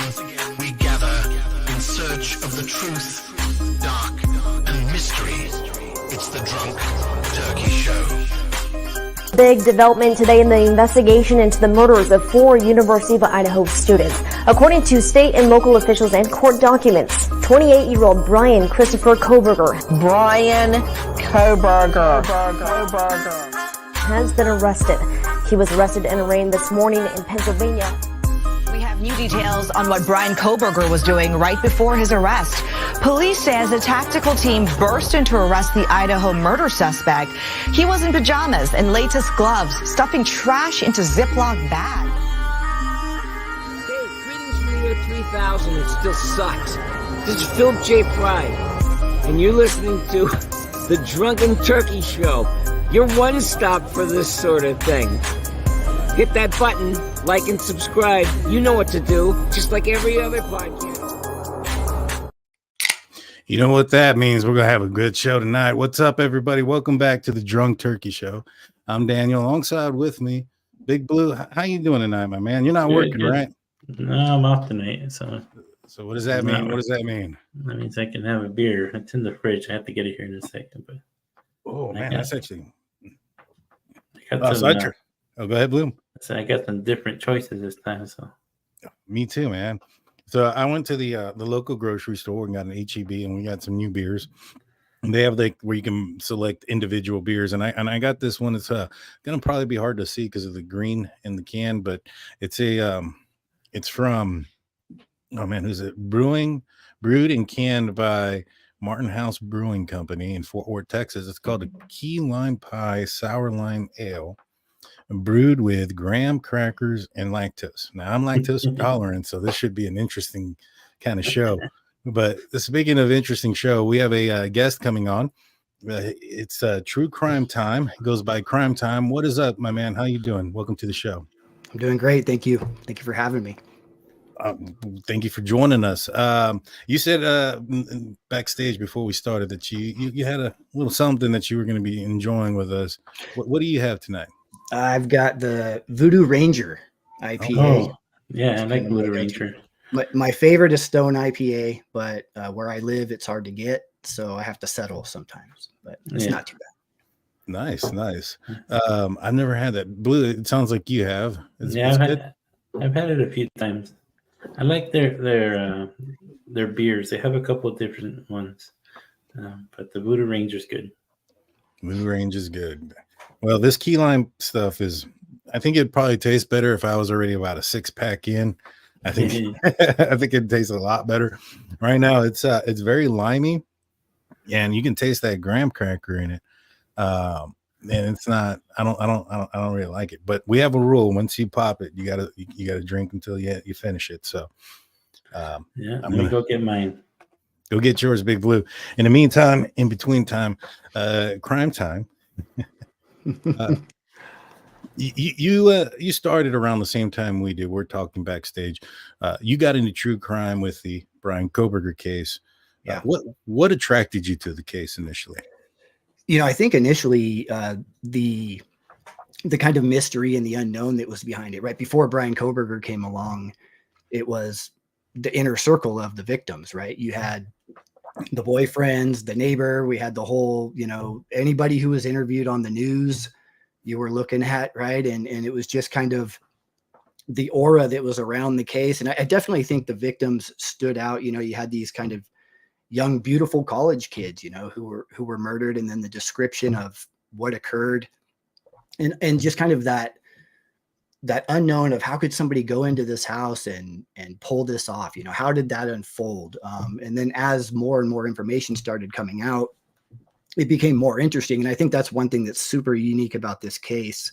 we gather in search of the truth, dark, and mystery. It's the Drunk Turkey Show. Big development today in the investigation into the murders of 4 University of Idaho students. According to state and local officials and court documents, 28-year-old Bryan Kohberger has been arrested. He was arrested and arraigned this morning in Pennsylvania. We have new details on what Bryan Kohberger was doing right before his arrest. Police says a tactical team burst in to arrest the Idaho murder suspect. He was in pajamas and latest gloves, stuffing trash into Ziploc bags. Hey, greetings from the year 3000. It still sucks. This is Philip J. Fry, and you're listening to the Drunken Turkey Show. Your one stop for this sort of thing. Hit that button, like and subscribe. You know what to do, just like every other podcast. You know what that means. We're going to have a good show tonight. What's up, everybody? Welcome back to the Drunk Turkey Show. I'm Daniel. Alongside with me, Big Blue. How you doing tonight, my man? You're not working, right? No, I'm off tonight. So what does that mean? What does that mean? That means I can have a beer. It's in the fridge. I have to get it here in a second. But that's actually. go ahead, Blue. So I got some different choices this time. So me too, man. So I went to the local grocery store and got an HEB, and we got some new beers. And they have where you can select individual beers, and I got this one. It's gonna probably be hard to see because of the green in the can, but it's it's from who's it? Brewed and canned by Martin House Brewing Company in Fort Worth, Texas. It's called a Key Lime Pie Sour Lime Ale, brewed with graham crackers and lactose. Now I'm lactose intolerant, so this should be an interesting kind of show. But speaking of interesting show, we have a guest coming on. It's True Crime Time. It goes by Crime Time. What is up, my man? How you doing? Welcome to the show. I'm doing great. Thank you. Thank you for having me. Thank you for joining us. You said backstage before we started that you had a little something that you were going to be enjoying with us. What do you have tonight? I've got the Voodoo Ranger IPA. Oh, yeah, I like Voodoo Ranger. My favorite is Stone IPA, but where I live, it's hard to get, so I have to settle sometimes. But it's not too bad. Nice. I've never had that. Blue, it sounds like you have. I've had it a few times. I like their beers. They have a couple of different ones, but the Voodoo Ranger is good. Voodoo Ranger is good. Well, this key lime stuff I think it'd probably taste better if I was already about a 6-pack in. I think I think it tastes a lot better. Right now, it's very limey, and you can taste that graham cracker in it. And it's not. I don't really like it. But we have a rule: once you pop it, you gotta drink until you finish it. So, I'm gonna go get mine. Go get yours, Big Blue. In the meantime, in between time, crime time. You started around the same time we did. We're talking backstage. You got into true crime with the Bryan Kohberger case. Yeah. What attracted you to the case initially? I think initially the kind of mystery and the unknown that was behind it. Right before Bryan Kohberger came along, it was the inner circle of the victims. Right, you had the boyfriends, the neighbor. We had the whole, anybody who was interviewed on the news, you were looking at, right? And it was just kind of the aura that was around the case. And I definitely think the victims stood out. You had these kind of young, beautiful college kids, who were murdered, and then the description of what occurred, and just kind of that unknown of how could somebody go into this house and pull this off? How did that unfold? And then as more and more information started coming out, it became more interesting. And I think that's one thing that's super unique about this case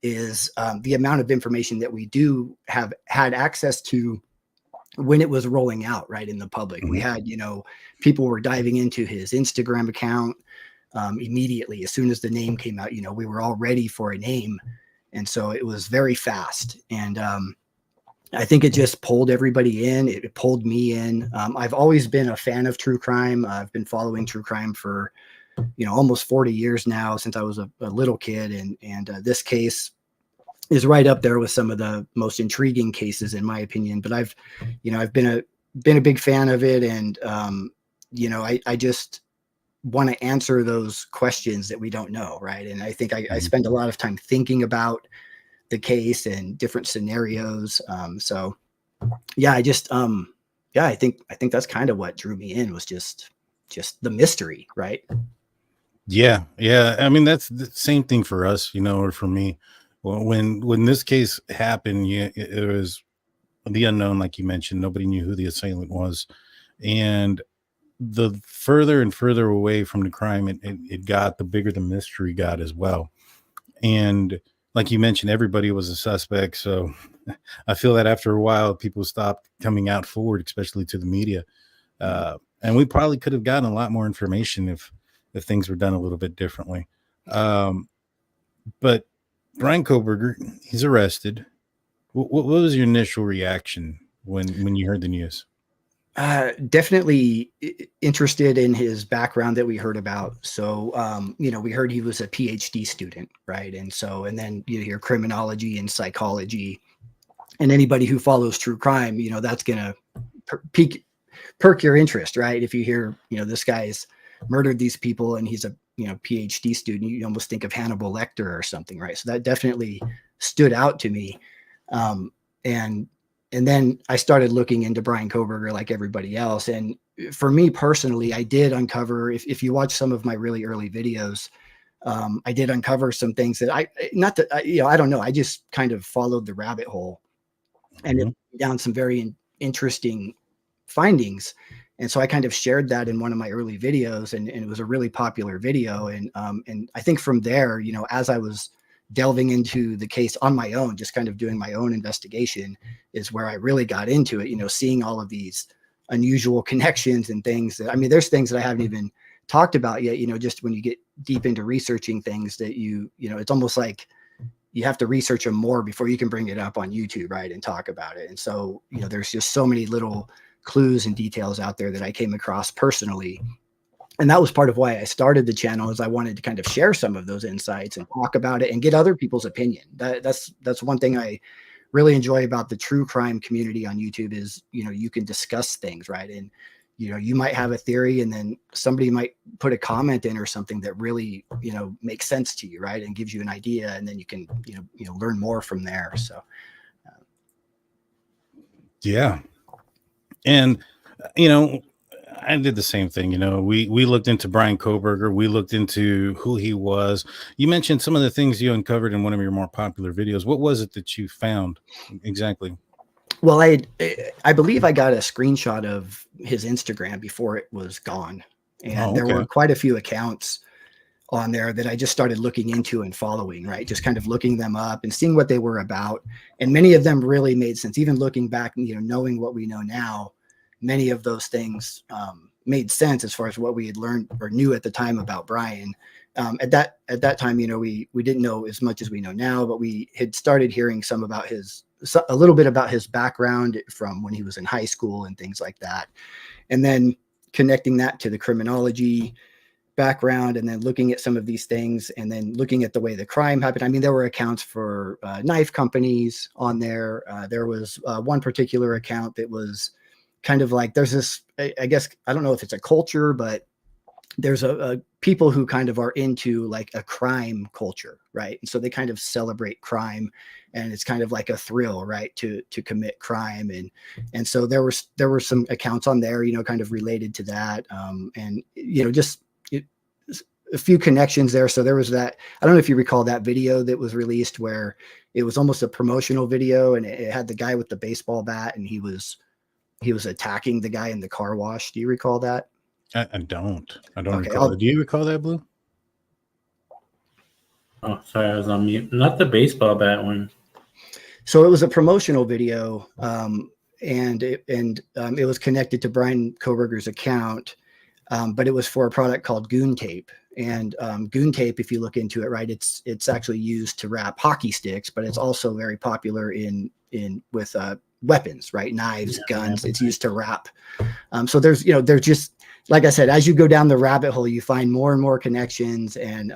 is the amount of information that we do have had access to when it was rolling out right in the public. We had, people were diving into his Instagram account immediately. As soon as the name came out, we were all ready for a name. And so it was very fast. And I think it just pulled everybody in. It pulled me in. I've always been a fan of true crime. I've been following true crime for, almost 40 years now, since I was a little kid. And this case is right up there with some of the most intriguing cases, in my opinion. But I've been a big fan of it, and I just want to answer those questions that we don't know, right? And I think I spend a lot of time thinking about the case and different scenarios. So yeah, I think that's kind of what drew me in, was just the mystery, right? Yeah. I mean, that's the same thing for us, or for me. Well, when this case happened, it was the unknown, like you mentioned. Nobody knew who the assailant was, and the further and further away from the crime it got, the bigger the mystery got as well. And like you mentioned, everybody was a suspect. So I feel that after a while, people stopped coming out forward, especially to the media. And we probably could have gotten a lot more information if things were done a little bit differently. But Bryan Kohberger, he's arrested. What was your initial reaction when you heard the news? Definitely interested in his background that we heard about. So, we heard he was a PhD student, right? And then you hear criminology and psychology, and anybody who follows true crime, that's going to perk your interest, right? If you hear, this guy's murdered these people and he's a, PhD student, you almost think of Hannibal Lecter or something, right? So that definitely stood out to me. And then I started looking into Bryan Kohberger like everybody else. And for me personally, I did uncover, if you watch some of my really early videos, I did uncover some things that I don't know. I just kind of followed the rabbit hole and it down some very interesting findings. And so I kind of shared that in one of my early videos, and it was a really popular video. And I think from there, as I was delving into the case on my own, just kind of doing my own investigation, is where I really got into it, seeing all of these unusual connections and things that, there's things that I haven't even talked about yet, just when you get deep into researching things that it's almost like you have to research them more before you can bring it up on YouTube, right, and talk about it. And so, there's just so many little clues and details out there that I came across personally. And that was part of why I started the channel, is I wanted to kind of share some of those insights and talk about it and get other people's opinion. That's one thing I really enjoy about the true crime community on YouTube is, you can discuss things, right? And, you might have a theory and then somebody might put a comment in or something that really, makes sense to you, right? And gives you an idea, and then you can, learn more from there. So, yeah. And, I did the same thing. We looked into Bryan Kohberger. We looked into who he was. You mentioned some of the things you uncovered in one of your more popular videos. What was it that you found exactly? Well, I believe I got a screenshot of his Instagram before it was gone. And there were quite a few accounts on there that I just started looking into and following, right? Just kind of looking them up and seeing what they were about. And many of them really made sense. Even looking back, knowing what we know now, many of those things made sense as far as what we had learned or knew at the time about Bryan. At that time, we didn't know as much as we know now, but we had started hearing a little bit about his background from when he was in high school and things like that. And then connecting that to the criminology background, and then looking at some of these things, and then looking at the way the crime happened. There were accounts for knife companies on there. There was one particular account that was kind of like, there's this, I guess, I don't know if it's a culture, but there's a people who kind of are into like a crime culture, right? And so they kind of celebrate crime, and it's kind of like a thrill, right, to commit crime. And so there were some accounts on there, kind of related to that. And, just a few connections there. So there was that, I don't know if you recall that video that was released where it was almost a promotional video, and it had the guy with the baseball bat, and he was attacking the guy in the car wash. Do you recall that? I don't recall it. Do you recall that, Blue? Oh, sorry, I was on mute. Not the baseball bat one. So it was a promotional video, and it was connected to Bryan Kohberger's account, but it was for a product called Goon Tape. And Goon Tape, if you look into it, right, it's actually used to wrap hockey sticks, but it's also very popular with weapons, right? Knives, guns. It's used to wrap. So there's just like I said, as you go down the rabbit hole, you find more and more connections. And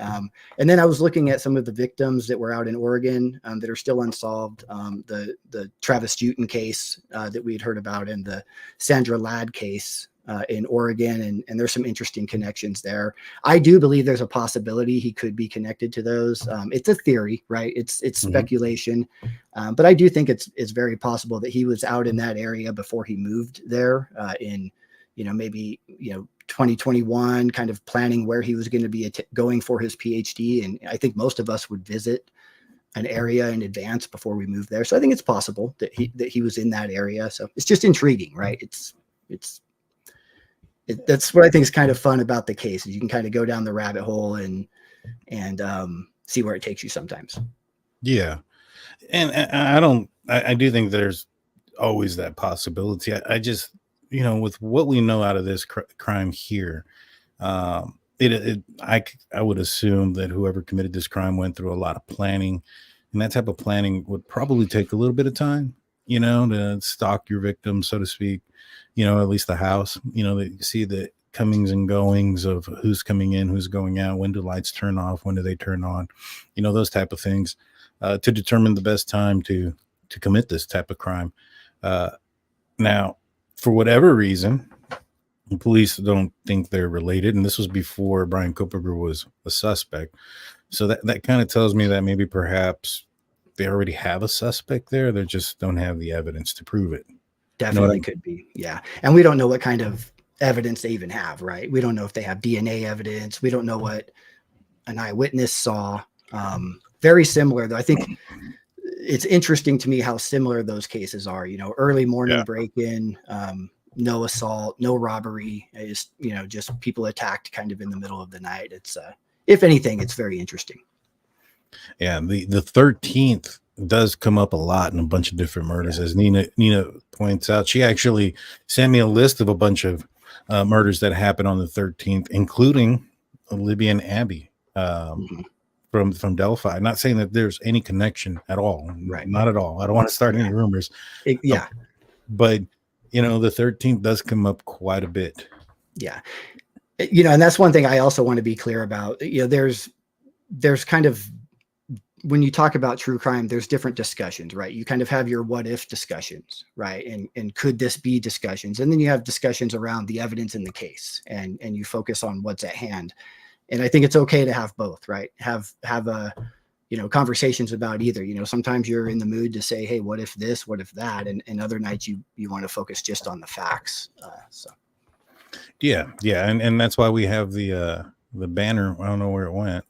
then I was looking at some of the victims that were out in Oregon that are still unsolved. The Travis Jutin case that we'd heard about, and the Sandra Ladd case in Oregon. And there's some interesting connections there. I do believe there's a possibility he could be connected to those. It's a theory, right? It's speculation. But I do think it's very possible that he was out in that area before he moved there in, maybe, 2021, kind of planning where he was going to be going for his PhD. And I think most of us would visit an area in advance before we move there. So I think it's possible that he was in that area. So it's just intriguing, right? That's what I think is kind of fun about the case, is you can kind of go down the rabbit hole and see where it takes you sometimes. Yeah. And I do think there's always that possibility. I just, with what we know out of this crime here, I would assume that whoever committed this crime went through a lot of planning, and that type of planning would probably take a little bit of time, to stalk your victim, so to speak, at least the house, that you see the comings and goings of who's coming in, who's going out, when do lights turn off, when do they turn on, those type of things, to determine the best time to commit this type of crime. Now, for whatever reason, the police don't think they're related, and this was before Bryan Kohberger was a suspect. So that kind of tells me that maybe perhaps they already have a suspect there. They just don't have the evidence to prove it. Definitely could be. Yeah. And we don't know what kind of evidence they even have, right? We don't know if they have DNA evidence. We don't know what an eyewitness saw. Very similar, though. I think it's interesting to me how similar those cases are. Early morning break-in, no assault, no robbery. It's, just people attacked kind of in the middle of the night. It's, if anything, it's very interesting. Yeah, the 13th does come up a lot in a bunch of different murders, as Nina points out. She actually sent me a list of a bunch of murders that happened on the 13th, including Libby and Abby from Delphi. I'm not saying that there's any connection at all. Right. Not at all. I don't want to start any rumors. But, the 13th does come up quite a bit. Yeah. And that's one thing I also want to be clear about. There's kind of, when you talk about true crime, there's different discussions, right? You kind of have your what if discussions, right? And could this be discussions? And then you have discussions around the evidence in the case, and you focus on what's at hand. And I think it's okay to have both, right? Have a, conversations about either. Sometimes you're in the mood to say, hey, what if this, what if that? And other nights you want to focus just on the facts. Yeah. And that's why we have the banner. I don't know where it went.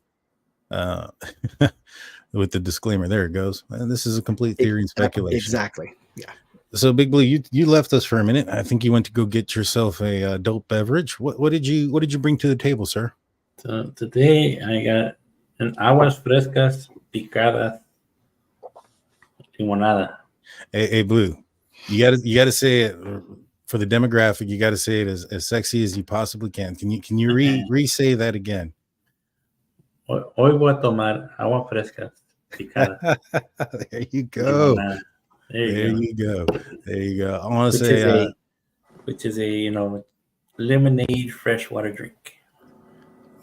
With the disclaimer, there it goes. And this is a complete theory and speculation. Exactly. Yeah. So Big Blue, you left us for a minute. I think you went to go get yourself a adult beverage. What did you bring to the table, sir? So today I got an aguas frescas picadas limonada. Hey Blue, you gotta say it for the demographic. You gotta say it as sexy as you possibly can. Can you re-say that again? Hoy voy a tomar agua frescas picadas. There you go. There you go. I want to say, which is a lemonade freshwater drink.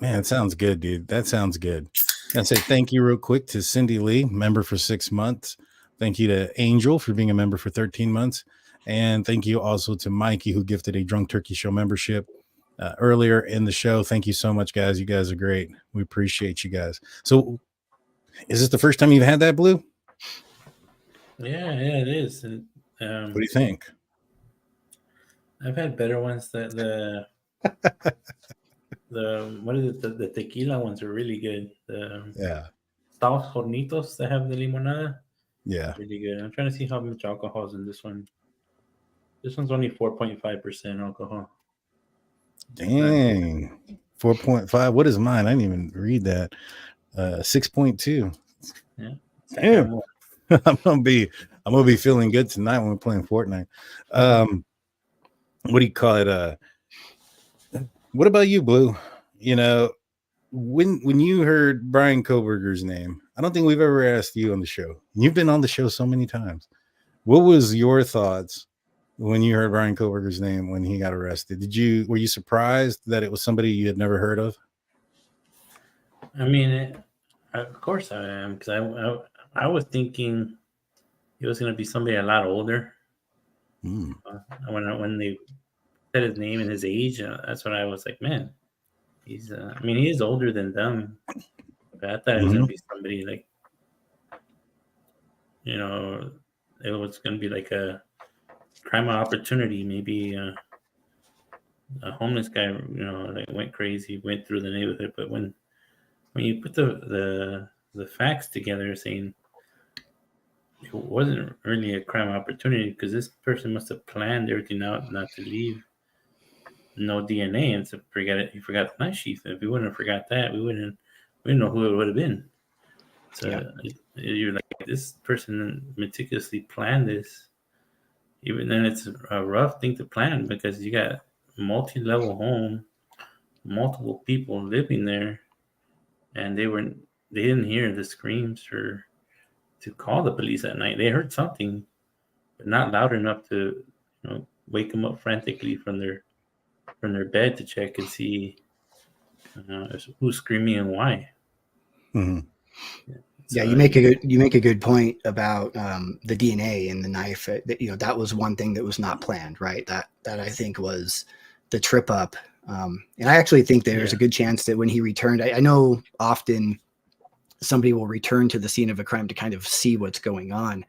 Man, it sounds good, dude. That sounds good. I say thank you real quick to Cindy Lee, member for 6 months. Thank you to Angel for being a member for 13 months. And thank you also to Mikey, who gifted a Drunk Turkey Show membership earlier in the show. Thank you so much, guys. You guys are great. We appreciate you guys. So is this the first time you've had that, Blue? Yeah, it is. And, what do you think? I've had better ones. The what is it? The tequila ones are really good. Estados Hornitos that have the limonada. Yeah, really good. I'm trying to see how much alcohol is in this one. This one's only 4.5% alcohol. Dang, 4.5. What is mine? I didn't even read that. 6.2. Yeah. Damn. I'm gonna be feeling good tonight when we're playing Fortnite. What do you call it? What about you, Blue? When you heard Bryan Kohberger's name, I don't think we've ever asked you on the show. You've been on the show so many times. What was your thoughts when you heard Bryan Kohberger's name when he got arrested? Were you surprised that it was somebody you had never heard of? I mean, of course I am, because I was thinking he was going to be somebody a lot older. When they said his name and his age, that's when I was like, man, he's. I mean, he is older than them, but I thought it was going to be somebody like, you know, it was going to be like a crime of opportunity, maybe a homeless guy, you know, like went crazy, went through the neighborhood. But when you put the facts together, saying it wasn't really a crime opportunity because this person must have planned everything out not to leave no DNA and to forget it. He forgot the knife sheath. If we wouldn't have forgot that, we wouldn't know who it would have been. So you're like, this person meticulously planned this. Even then, it's a rough thing to plan because you got multi-level home, multiple people living there, and they didn't hear the screams or to call the police at night. They heard something, but not loud enough to, you know, wake them up frantically from their bed to check and see who's screaming and why. Mm-hmm. Yeah, you make a good point about the DNA in the knife. That was one thing that was not planned, right? That I think was the trip up. And I actually think there's a good chance that when he returned, I know often somebody will return to the scene of a crime to kind of see what's going on.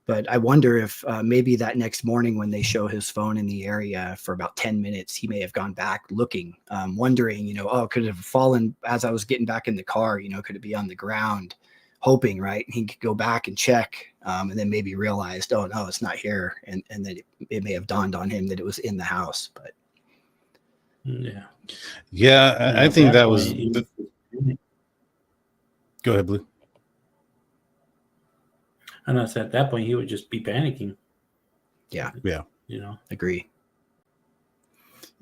But I wonder if maybe that next morning when they show his phone in the area for about 10 minutes, he may have gone back looking, wondering, could it have fallen as I was getting back in the car? Could it be on the ground? Hoping, right, he could go back and check, and then maybe realized, oh no, it's not here, and then it may have dawned on him that it was in the house. But I think that was. Go ahead, Blue. And I said at that point he would just be panicking. Yeah. Agree.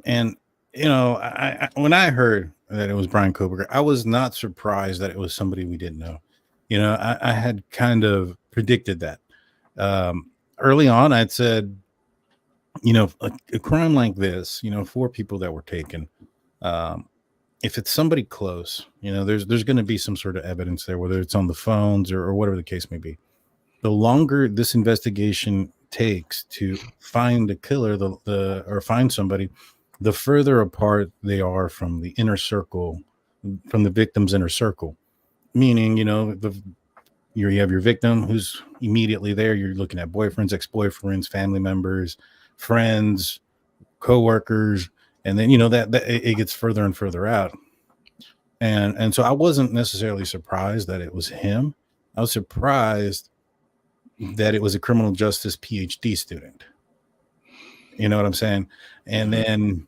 And I when I heard that it was Bryan Kohberger, I was not surprised that it was somebody we didn't know. I had kind of predicted that. Early on, I'd said, a crime like this, 4 people that were taken, if it's somebody close, there's going to be some sort of evidence there, whether it's on the phones or whatever the case may be. The longer this investigation takes to find the killer, or find somebody, the further apart they are from the inner circle, from the victim's inner circle. Meaning, you have your victim who's immediately there. You're looking at boyfriends, ex-boyfriends, family members, friends, co-workers, and then that it gets further and further out. And so I wasn't necessarily surprised that it was him. I was surprised that it was a criminal justice PhD student. You know what I'm saying? And then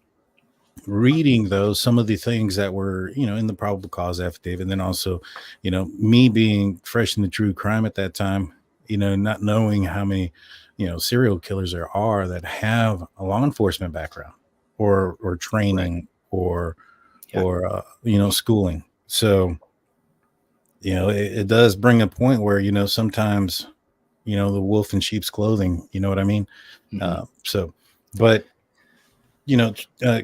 reading some of the things that were, in the probable cause affidavit, and then also, me being fresh in the true crime at that time, not knowing how many, serial killers there are that have a law enforcement background or training, or schooling. So, it does bring a point where, sometimes, the wolf in sheep's clothing, you know what I mean? Mm-hmm. But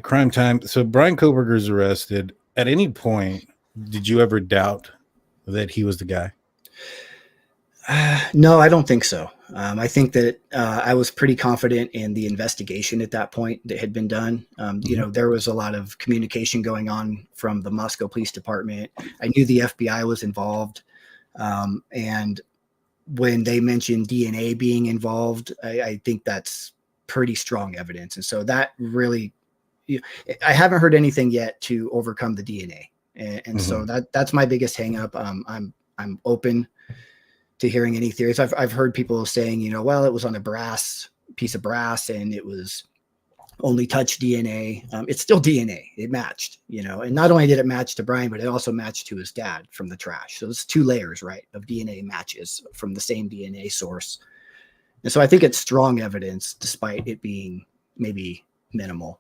crime time. So Bryan Kohberger is arrested. At any point, did you ever doubt that he was the guy? No, I don't think so. I think that I was pretty confident in the investigation at that point that had been done. There was a lot of communication going on from the Moscow Police Department. I knew the FBI was involved. And when they mentioned DNA being involved, I think that's pretty strong evidence. And so that really, I haven't heard anything yet to overcome the DNA. And so that's my biggest hang up. I'm open to hearing any theories. I've heard people saying, well, it was on a piece of brass and it was only touch DNA. It's still DNA. It matched, and not only did it match to Bryan, but it also matched to his dad from the trash. So it's 2 layers, right, of DNA matches from the same DNA source. And so I think it's strong evidence, despite it being maybe minimal.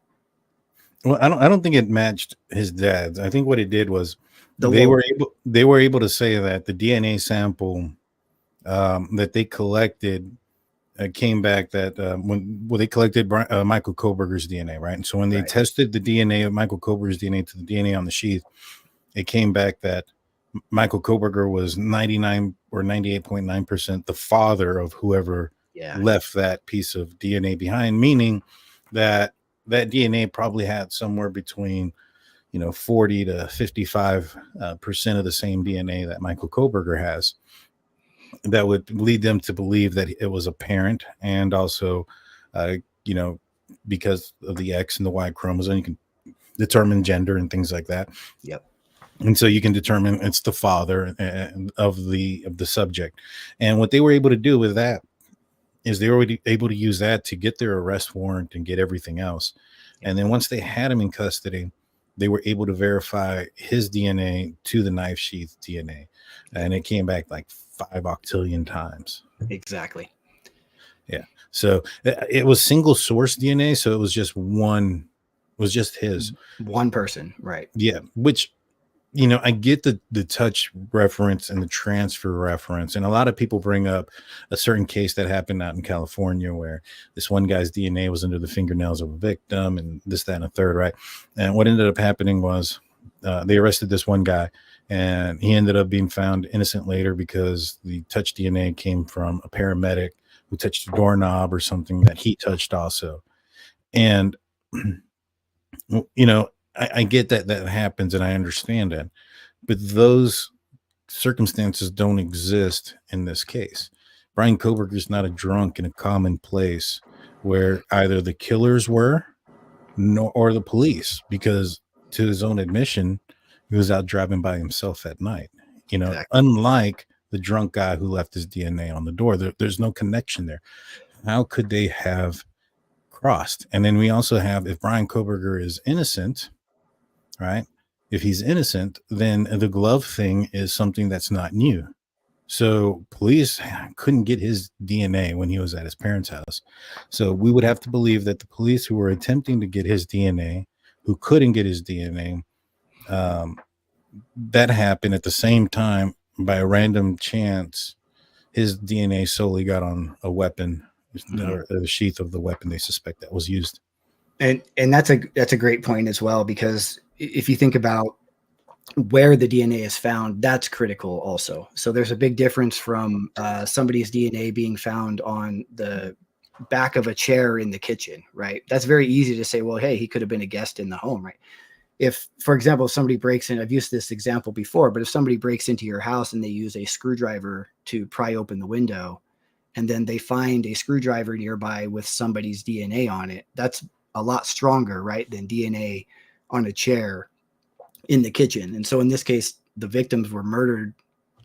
Well, I don't think it matched his dad's. I think what it did was they were able to say that the DNA sample that they collected came back that when they collected Michael Kohberger's DNA, right? And so when they Right. tested the DNA of Michael Kohberger's DNA to the DNA on the sheath, it came back that Michael Kohberger was 99 or 98.9% the father of whoever left that piece of DNA behind, meaning that that DNA probably had somewhere between 40 to 55% of the same DNA that Michael Kohberger has. That would lead them to believe that it was a parent, and also, because of the X and the Y chromosome, you can determine gender and things like that. Yep. And so you can determine it's the father of the subject. And what they were able to do with that is they were able to use that to get their arrest warrant and get everything else. And then once they had him in custody, they were able to verify his DNA to the knife sheath DNA. And it came back like 5 octillion times. Exactly. Yeah. So it was single source DNA. So it was just his. One person. Right. Yeah. Which, I get the touch reference and the transfer reference. And a lot of people bring up a certain case that happened out in California where this one guy's DNA was under the fingernails of a victim and this, that, and a third, right? And what ended up happening was they arrested this one guy, and he ended up being found innocent later because the touch DNA came from a paramedic who touched a doorknob or something that he touched also. And, I get that happens, and I understand that, but those circumstances don't exist in this case. Bryan Kohberger is not a drunk in a common place where either the killers were or the police, because to his own admission, he was out driving by himself at night. Exactly. Unlike the drunk guy who left his DNA on the door, there's no connection there. How could they have crossed? And then we also have, if Bryan Kohberger is innocent, right? If he's innocent, then the glove thing is something that's not new. So police couldn't get his DNA when he was at his parents' house. So we would have to believe that the police who were attempting to get his DNA, who couldn't get his DNA, that happened at the same time by a random chance. His DNA solely got on a weapon, or the sheath of the weapon they suspect that was used. And that's a great point as well, because if you think about where the DNA is found, that's critical also. So there's a big difference from somebody's DNA being found on the back of a chair in the kitchen, right? That's very easy to say, well, hey, he could have been a guest in the home, right? If, for example, somebody breaks in, I've used this example before, but if somebody breaks into your house and they use a screwdriver to pry open the window, and then they find a screwdriver nearby with somebody's DNA on it, that's a lot stronger, right, than DNA on a chair in the kitchen. And so in this case, the victims were murdered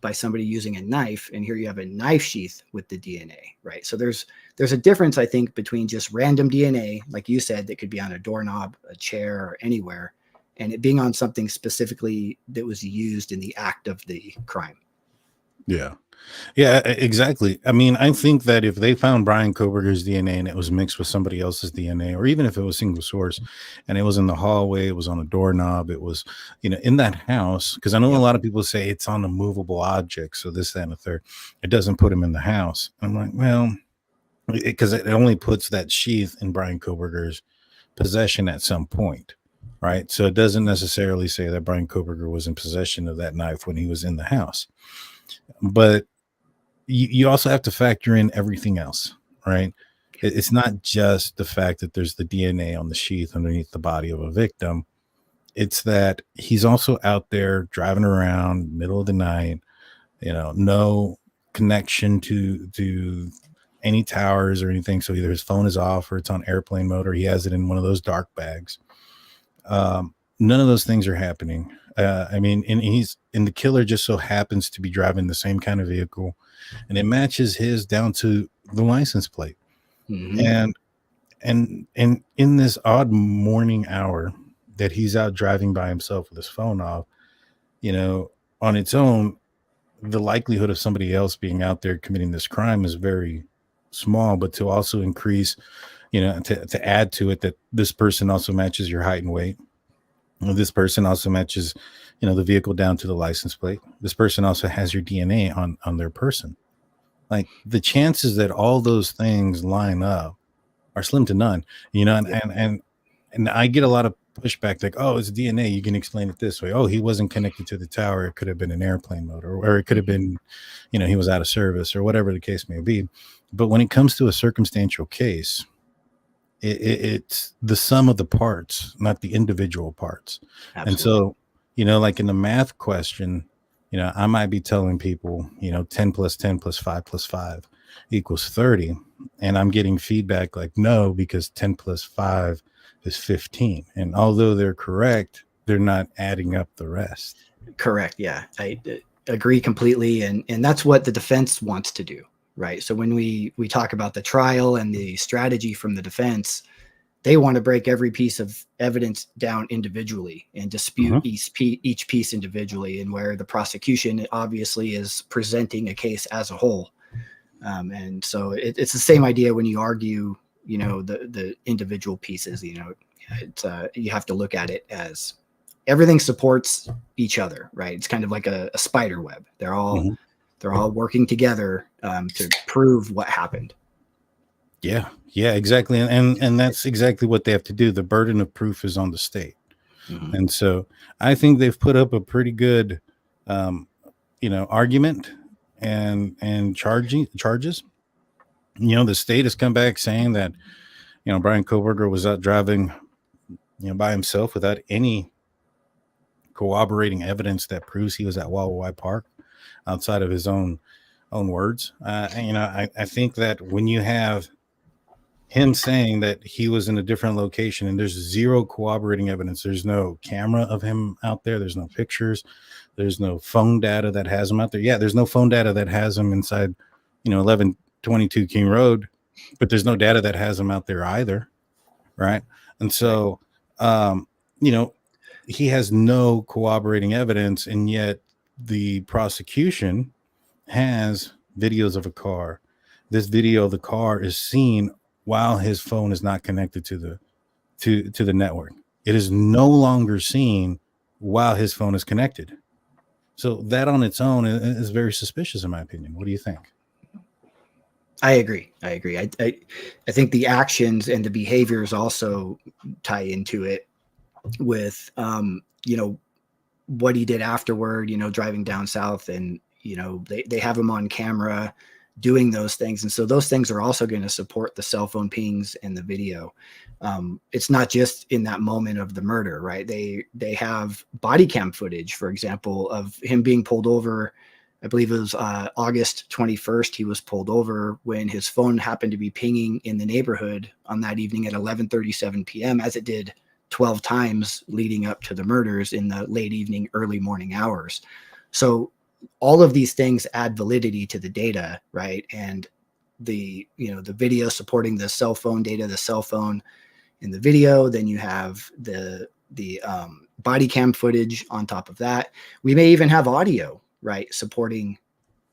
by somebody using a knife, and here you have a knife sheath with the DNA, right? So there's a difference, I think, between just random DNA, like you said, that could be on a doorknob, a chair, or anywhere, and it being on something specifically that was used in the act of the crime. Yeah, exactly. I mean, I think that if they found Bryan Kohberger's DNA and it was mixed with somebody else's DNA, or even if it was single source and it was in the hallway, it was on a doorknob, it was, in that house, because I know a lot of people say it's on a movable object, so this, that, and the third, it doesn't put him in the house. I'm like, well, because it only puts that sheath in Bryan Kohberger's possession at some point, right? So it doesn't necessarily say that Bryan Kohberger was in possession of that knife when he was in the house. But you also have to factor in everything else, right? It's not just the fact that there's the DNA on the sheath underneath the body of a victim. It's that he's also out there driving around middle of the night, no connection to any towers or anything. So either his phone is off or it's on airplane mode, or he has it in one of those dark bags. None of those things are happening. And the killer just so happens to be driving the same kind of vehicle, and it matches his down to the license plate. Mm-hmm. And in this odd morning hour that he's out driving by himself with his phone off, on its own, the likelihood of somebody else being out there committing this crime is very small. But to also increase, to add to it, that this person also matches your height and weight. This person also matches, the vehicle down to the license plate. This person also has your DNA on their person. like the chances that all those things line up are slim to none, and I get a lot of pushback like, oh, it's DNA, you can explain it this way. Oh, he wasn't connected to the tower, it could have been an airplane mode, or it could have been, he was out of service, or whatever the case may be. But when it comes to a circumstantial case, it's the sum of the parts, not the individual parts. Absolutely. And so, like in the math question, I might be telling people, 10 plus 10 plus 5 plus 5 equals 30. And I'm getting feedback like, no, because 10 plus 5 is 15. And although they're correct, they're not adding up the rest. Correct. Yeah, I agree completely. And that's what the defense wants to do, right? So when we talk about the trial and the strategy from the defense, they want to break every piece of evidence down individually and dispute each piece individually, and where the prosecution obviously is presenting a case as a whole. And so it's the same idea when you argue, the individual pieces, you have to look at it as everything supports each other, right? It's kind of like a spider web. They're all working together to prove what happened. Yeah, exactly. And that's exactly what they have to do. The burden of proof is on the state. And so I think they've put up a pretty good, argument and charges. The state has come back saying that, Bryan Kohberger was out driving, by himself without any corroborating evidence that proves he was at Wawa Park outside of his own words. I think that when you have him saying that he was in a different location and there's zero corroborating evidence, there's no camera of him out there, there's no pictures, there's no phone data that has him out there. Yeah, there's no phone data that has him inside, 1122 King Road, but there's no data that has him out there either, right? And so, he has no corroborating evidence, and yet the prosecution has videos of a car. This video of the car is seen while his phone is not connected to the network. It is no longer seen while his phone is connected. So that on its own is very suspicious, in my opinion. What do you think? I agree. I think the actions and the behaviors also tie into it with, what he did afterward, driving down south, and, they have him on camera doing those things. And so those things are also going to support the cell phone pings and the video. It's not just in that moment of the murder, right? They have body cam footage, for example, of him being pulled over. I believe it was August 21st. He was pulled over when his phone happened to be pinging in the neighborhood on that evening at 11:37 p.m., as it did 12 times leading up to the murders in the late evening, early morning hours. So all of these things add validity to the data, right? And the video supporting the cell phone data, the cell phone in the video, then you have the body cam footage on top of that. We may even have audio, right, supporting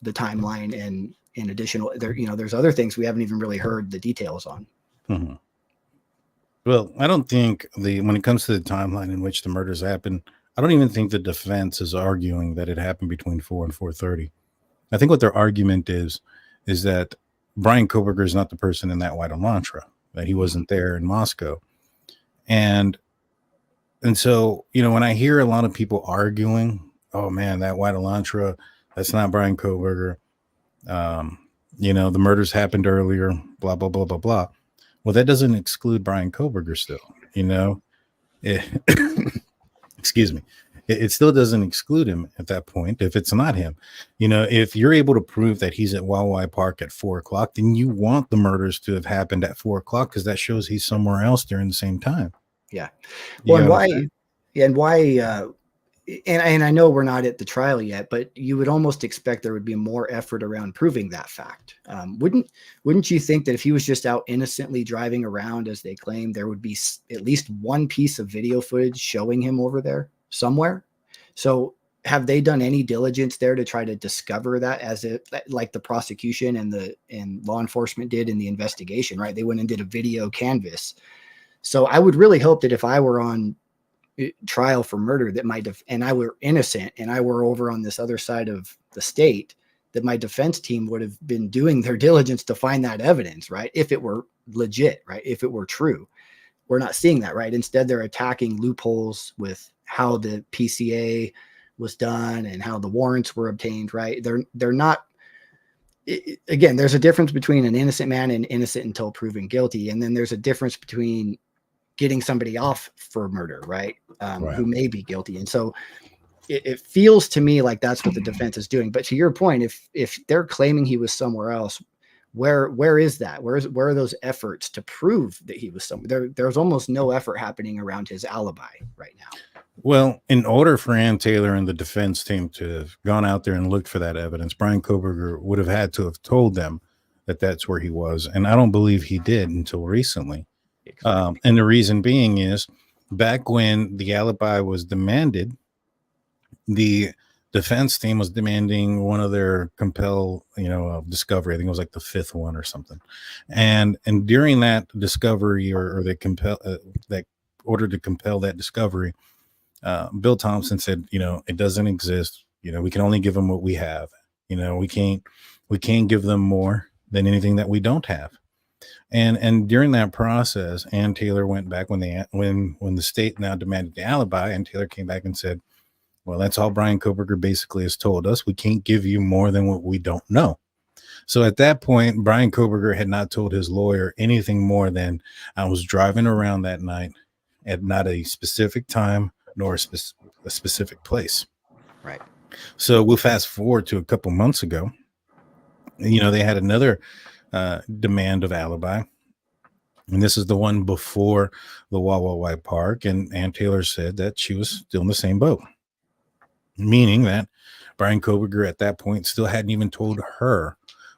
the timeline, and in additional, there's other things we haven't even really heard the details on. Mm-hmm. Well, I don't think when it comes to the timeline in which the murders happened, I don't even think the defense is arguing that it happened between 4 and 4:30. I think what their argument is that Bryan Kohberger is not the person in that white Elantra, that he wasn't there in Moscow. And so, when I hear a lot of people arguing, oh man, that white Elantra, that's not Bryan Kohberger. The murders happened earlier, blah, blah, blah, blah, blah. Well, that doesn't exclude Bryan Kohberger still, excuse me. It still doesn't exclude him at that point if it's not him. If you're able to prove that he's at Wawa Park at 4:00, then you want the murders to have happened at 4:00 because that shows he's somewhere else during the same time. Yeah. Well, and why? And I know we're not at the trial yet, but you would almost expect there would be more effort around proving that fact. Wouldn't you think that if he was just out innocently driving around, as they claim, there would be at least one piece of video footage showing him over there somewhere? So have they done any diligence there to try to discover that, like the prosecution and law enforcement did in the investigation, right? They went and did a video canvas. So I would really hope that if I were on trial for murder and I were innocent and I were over on this other side of the state, that my defense team would have been doing their diligence to find that evidence, right? If it were legit, right? If it were true. We're not seeing that, right? Instead, they're attacking loopholes with how the PCA was done and how the warrants were obtained, right? They're not, again, there's a difference between an innocent man and innocent until proven guilty. And then there's a difference between getting somebody off for murder, right? Who may be guilty. And so it feels to me like that's what the defense is doing. But to your point, if they're claiming he was somewhere else, where is that? Where are those efforts to prove that he was somewhere? There's almost no effort happening around his alibi right now. Well, in order for Ann Taylor and the defense team to have gone out there and looked for that evidence, Bryan Kohberger would have had to have told them that that's where he was. And I don't believe he did until recently. And the reason being is back when the alibi was demanded, the defense team was demanding one of their compel, discovery. I think it was like the fifth one or something. And during that discovery or they compel that order to compel that discovery, Bill Thompson said, it doesn't exist. We can only give them what we have. We can't give them more than anything that we don't have. And during that process, Ann Taylor went back when the state now demanded the alibi, and Taylor came back and said, well, that's all Bryan Kohberger basically has told us. We can't give you more than what we don't know. So at that point, Bryan Kohberger had not told his lawyer anything more than I was driving around that night at not a specific time nor a specific place. Right. So we'll fast forward to a couple months ago. They had another demand of alibi. And this is the one before the Wawa White Park. And Ann Taylor said that she was still in the same boat, meaning that Bryan Kohberger at that point still hadn't even told her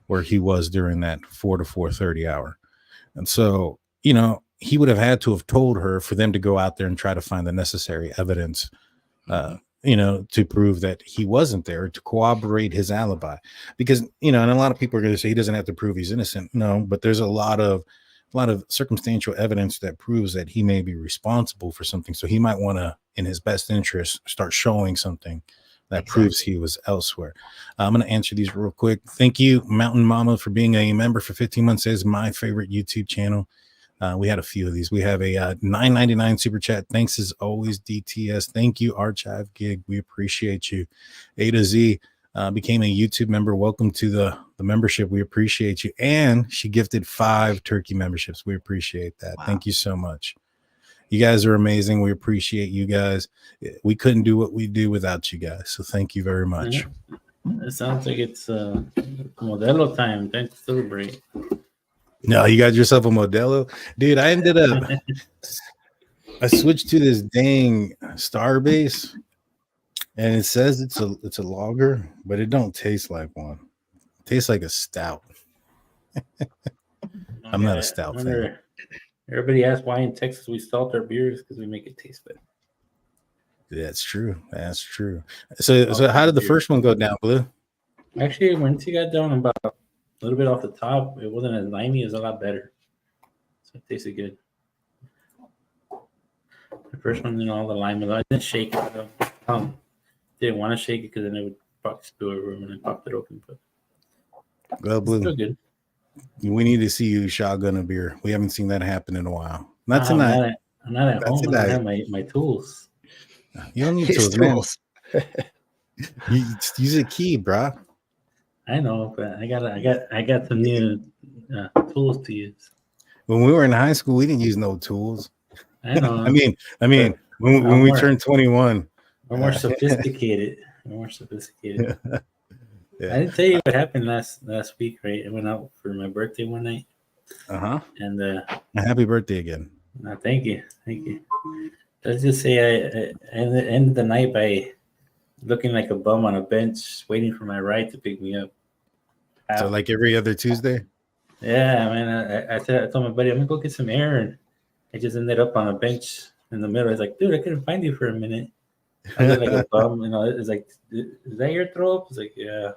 where he was during that 4 to 4:30 hour. And so, he would have had to have told her for them to go out there and try to find the necessary evidence, to prove that he wasn't there, to corroborate his alibi. Because, and a lot of people are going to say he doesn't have to prove he's innocent. No, but there's a lot of circumstantial evidence that proves that he may be responsible for something. So he might want to, in his best interest, start showing something that proves he was elsewhere. I'm going to answer these real quick. Thank you, Mountain Mama, for being a member for 15 months. Says my favorite YouTube channel. We had a few of these. We have a $9.99 super chat. Thanks as always, DTS. Thank you, Archive Gig. We appreciate you. A to Z became a YouTube member. Welcome to the membership. We appreciate you. And she gifted 5 turkey memberships. We appreciate that. Wow. Thank you so much. You guys are amazing. We appreciate you guys. We couldn't do what we do without you guys. So thank you very much. It sounds like it's Modelo time. Time to celebrate. No, you got yourself a Modelo, dude. I ended up, I switched to this dang Starbase, and it says it's a lager, but it don't taste like one. It tastes like a stout. I'm not a stout fan. Everybody asks why in Texas we salt our beers because we make it taste better. That's true. That's true. So how did the first one go down, Blue? Actually, once you got down about a little bit off the top, it wasn't as limey. It was a lot better. So it tasted good. The first one, all the lime. I didn't shake it though. Didn't want to shake it because then it would probably spill everywhere when I popped it open. But well, Blue, still good. We need to see you shotgun a beer. We haven't seen that happen in a while. Not tonight. I'm not at home. I have my tools. You don't need tools. Use a key, bro. I know, but I got some new tools to use. When we were in high school, we didn't use no tools. I know. I mean, when we turned 21, we're more sophisticated. Yeah. I didn't tell you what happened last week, right? I went out for my birthday one night. And happy birthday again. Thank you. Let's just say I ended the night by looking like a bum on a bench, waiting for my ride to pick me up. So like every other Tuesday? Yeah, man. I told my buddy, I'm gonna go get some air, and I just ended up on a bench in the middle. I was like, dude, I couldn't find you for a minute. I looked like a bum, It's like, is that your throw up? It's like, yeah.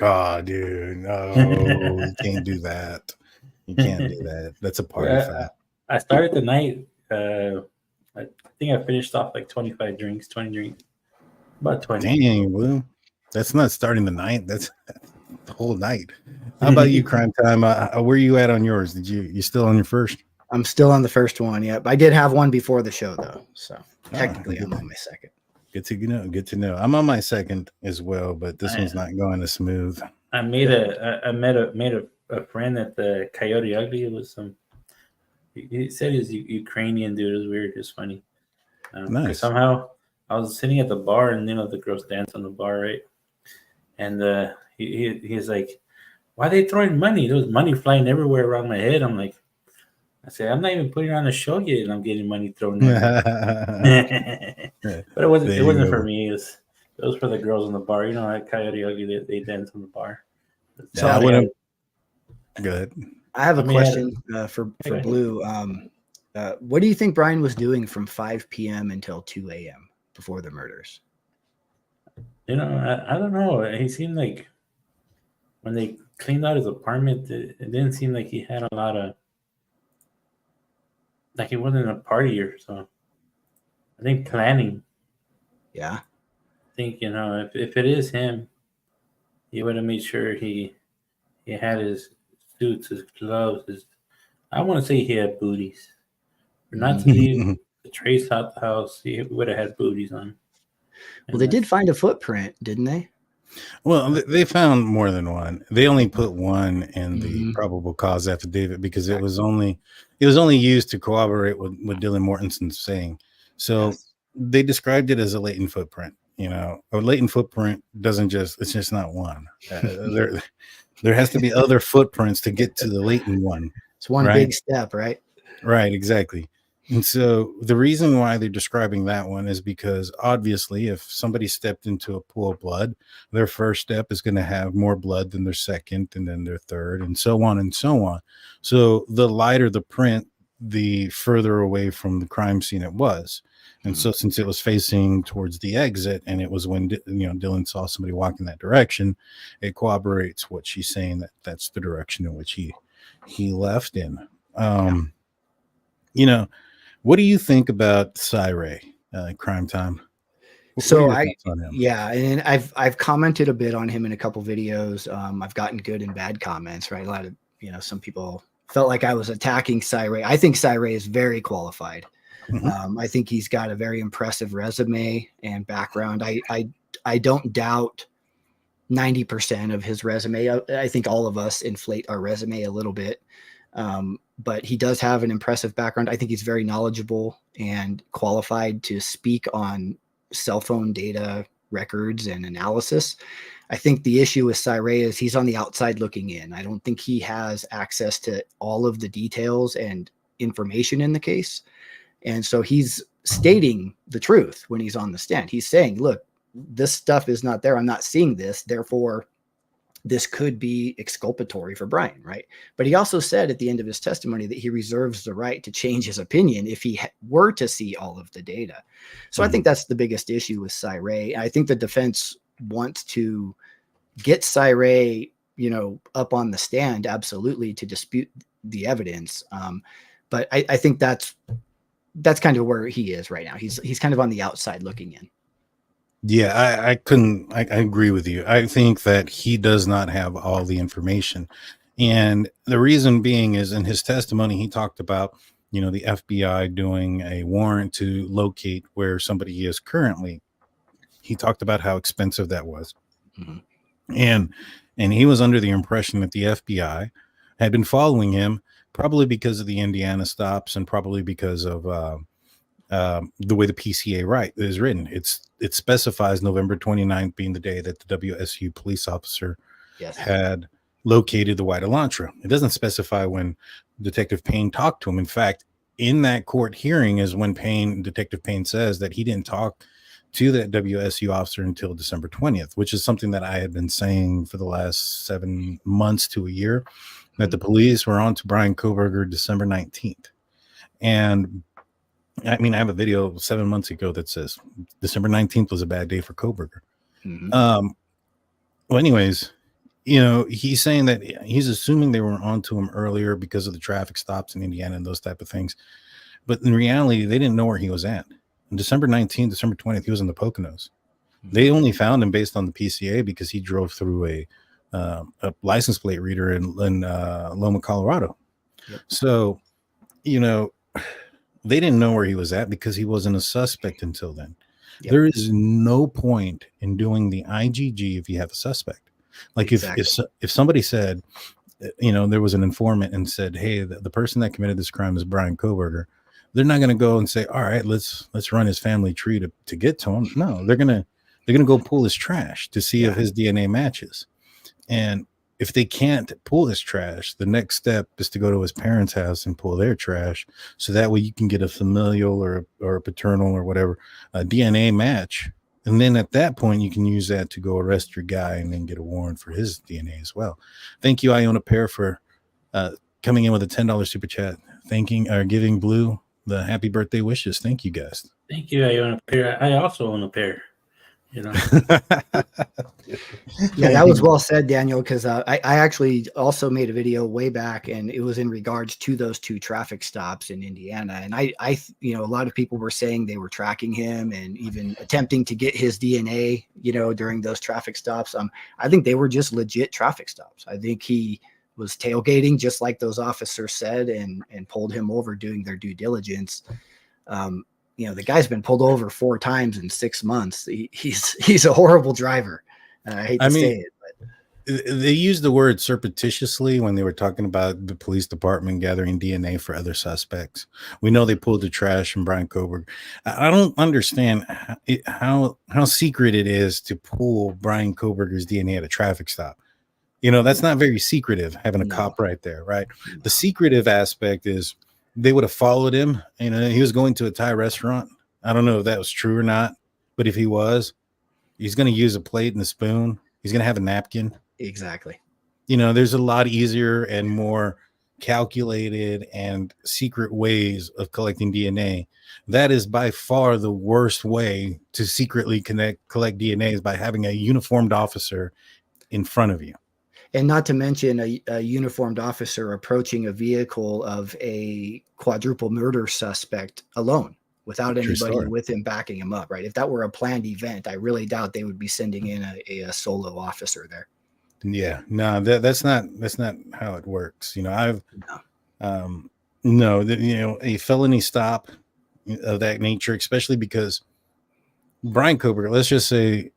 Oh, dude, no, you can't do that. You can't do that. That's a party foul. I started the night. I think I finished off like 20 drinks. About 20. Dang, Blue. That's not starting the night. That's the whole night. How about you, Crime Time? Where you at on yours? You still on your first? I'm still on the first one. Yep. I did have one before the show though. So technically I'm on my second. Good to know. I'm on my second as well, but this one's not going as smooth. I met a friend at the Coyote Ugly. It was he said he's Ukrainian dude. It was weird. It was funny. Nice. Somehow I was sitting at the bar, and the girls dance on the bar, right? And he's like, "Why are they throwing money? There was money flying everywhere around my head." I'm like, I said, "I'm not even putting on a show yet, and I'm getting money thrown at me." But it wasn't for me. It was for the girls in the bar. At Coyote Ugly, they dance on the bar. So I wouldn't. Good. I have a question for Blue. What do you think Bryan was doing from 5 p.m. until 2 a.m. before the murders? I don't know. He seemed like when they cleaned out his apartment, it didn't seem like he had a lot of, like he wasn't a partier. So I think planning. Yeah. I think, if it is him, he would have made sure he had his suits, his gloves, I want to say he had booties. Not to leave the trace out the house, he would have had booties on. Well, they did find a footprint, didn't they? Well, they found more than one. They only put one in the probable cause affidavit because it was only used to corroborate what Dylan Mortenson's saying. So they described it as a latent footprint. A latent footprint it's just not one. There has to be other footprints to get to the latent one. It's one big step, right? Right, exactly. And so the reason why they're describing that one is because obviously if somebody stepped into a pool of blood, their first step is going to have more blood than their second and then their third and so on and so on. So the lighter the print, the further away from the crime scene it was. And so since it was facing towards the exit and it was when Dylan saw somebody walk in that direction, it corroborates what she's saying, that's the direction in which he left in. What do you think about Cyray, Crime Time? And I've commented a bit on him in a couple videos. I've gotten good and bad comments, right? A lot of, some people felt like I was attacking Cyray. I think Cyray is very qualified. I think he's got a very impressive resume and background. I don't doubt 90% of his resume. I think all of us inflate our resume a little bit. But he does have an impressive background. I think he's very knowledgeable and qualified to speak on cell phone data records and analysis. I think the issue with Cyray is he's on the outside looking in. I don't think he has access to all of the details and information in the case. And so he's stating the truth when he's on the stand. He's saying, look, this stuff is not there. I'm not seeing this. Therefore, this could be exculpatory for Bryan, right? But he also said at the end of his testimony that he reserves the right to change his opinion if he were to see all of the data. So I think that's the biggest issue with Cyray. I think the defense wants to get Cyray, up on the stand, absolutely, to dispute the evidence. But I think that's kind of where he is right now. He's kind of on the outside looking in. Yeah, I agree with you. I think that he does not have all the information. And the reason being is in his testimony, he talked about, the FBI doing a warrant to locate where somebody is currently. He talked about how expensive that was. And he was under the impression that the FBI had been following him probably because of the Indiana stops and probably because of the way the PCA is written. It specifies November 29th being the day that the WSU police officer had located the white Elantra. It doesn't specify when Detective Payne talked to him. In fact, in that court hearing is when Detective Payne says that he didn't talk to that WSU officer until December 20th, which is something that I had been saying for the last 7 months to a year, that the police were on to Bryan Kohberger December 19th. And I have a video 7 months ago that says December 19th was a bad day for Kohberger. Well, anyways, he's saying that he's assuming they were onto him earlier because of the traffic stops in Indiana and those type of things. But in reality, they didn't know where he was at. On December 19th, December 20th, he was in the Poconos. They only found him based on the PCA because he drove through a a license plate reader in Loma, Colorado. Yep. So, they didn't know where he was at because he wasn't a suspect until then. Yep. There is no point in doing the IGG if you have a suspect. Like Exactly. if somebody said, there was an informant and said, hey, the person that committed this crime is Bryan Kohberger, they're not going to go and say, all right, let's run his family tree to get to him. No, they're going to go pull his trash to see if his DNA matches. And if they can't pull his trash, the next step is to go to his parents' house and pull their trash. So that way you can get a familial or a paternal or whatever DNA match. And then at that point, you can use that to go arrest your guy and then get a warrant for his DNA as well. Thank you, I Own a Pair, for coming in with a $10 super chat, giving Blue the happy birthday wishes. Thank you, guys. Thank you, I Own a Pair. I also own a pair. Yeah, that was well said, Daniel, because I actually also made a video way back, and it was in regards to those 2 traffic stops in Indiana. And I a lot of people were saying they were tracking him and even attempting to get his DNA, during those traffic stops. I think they were just legit traffic stops. I think he was tailgating, just like those officers said, and pulled him over doing their due diligence. The guy's been pulled over 4 times in 6 months. He's a horrible driver. I hate to say it, but they used the word surreptitiously when they were talking about the police department gathering DNA for other suspects. We know they pulled the trash from Bryan Kohberger. I don't understand how secret it is to pull Bryan Kohberger's DNA at a traffic stop. That's not very secretive, having a cop right there, right? The secretive aspect is they would have followed him. He was going to a Thai restaurant. I don't know if that was true or not, but if he was, he's going to use a plate and a spoon. He's going to have a napkin. Exactly. There's a lot easier and more calculated and secret ways of collecting DNA. That is by far the worst way to secretly collect DNA, is by having a uniformed officer in front of you. And not to mention a uniformed officer approaching a vehicle of a quadruple murder suspect alone, without anybody with him backing him up, right? If that were a planned event, I really doubt they would be sending in a solo officer there. Yeah, no, that's not how it works. A felony stop of that nature, especially because Bryan Kohberger, let's just say,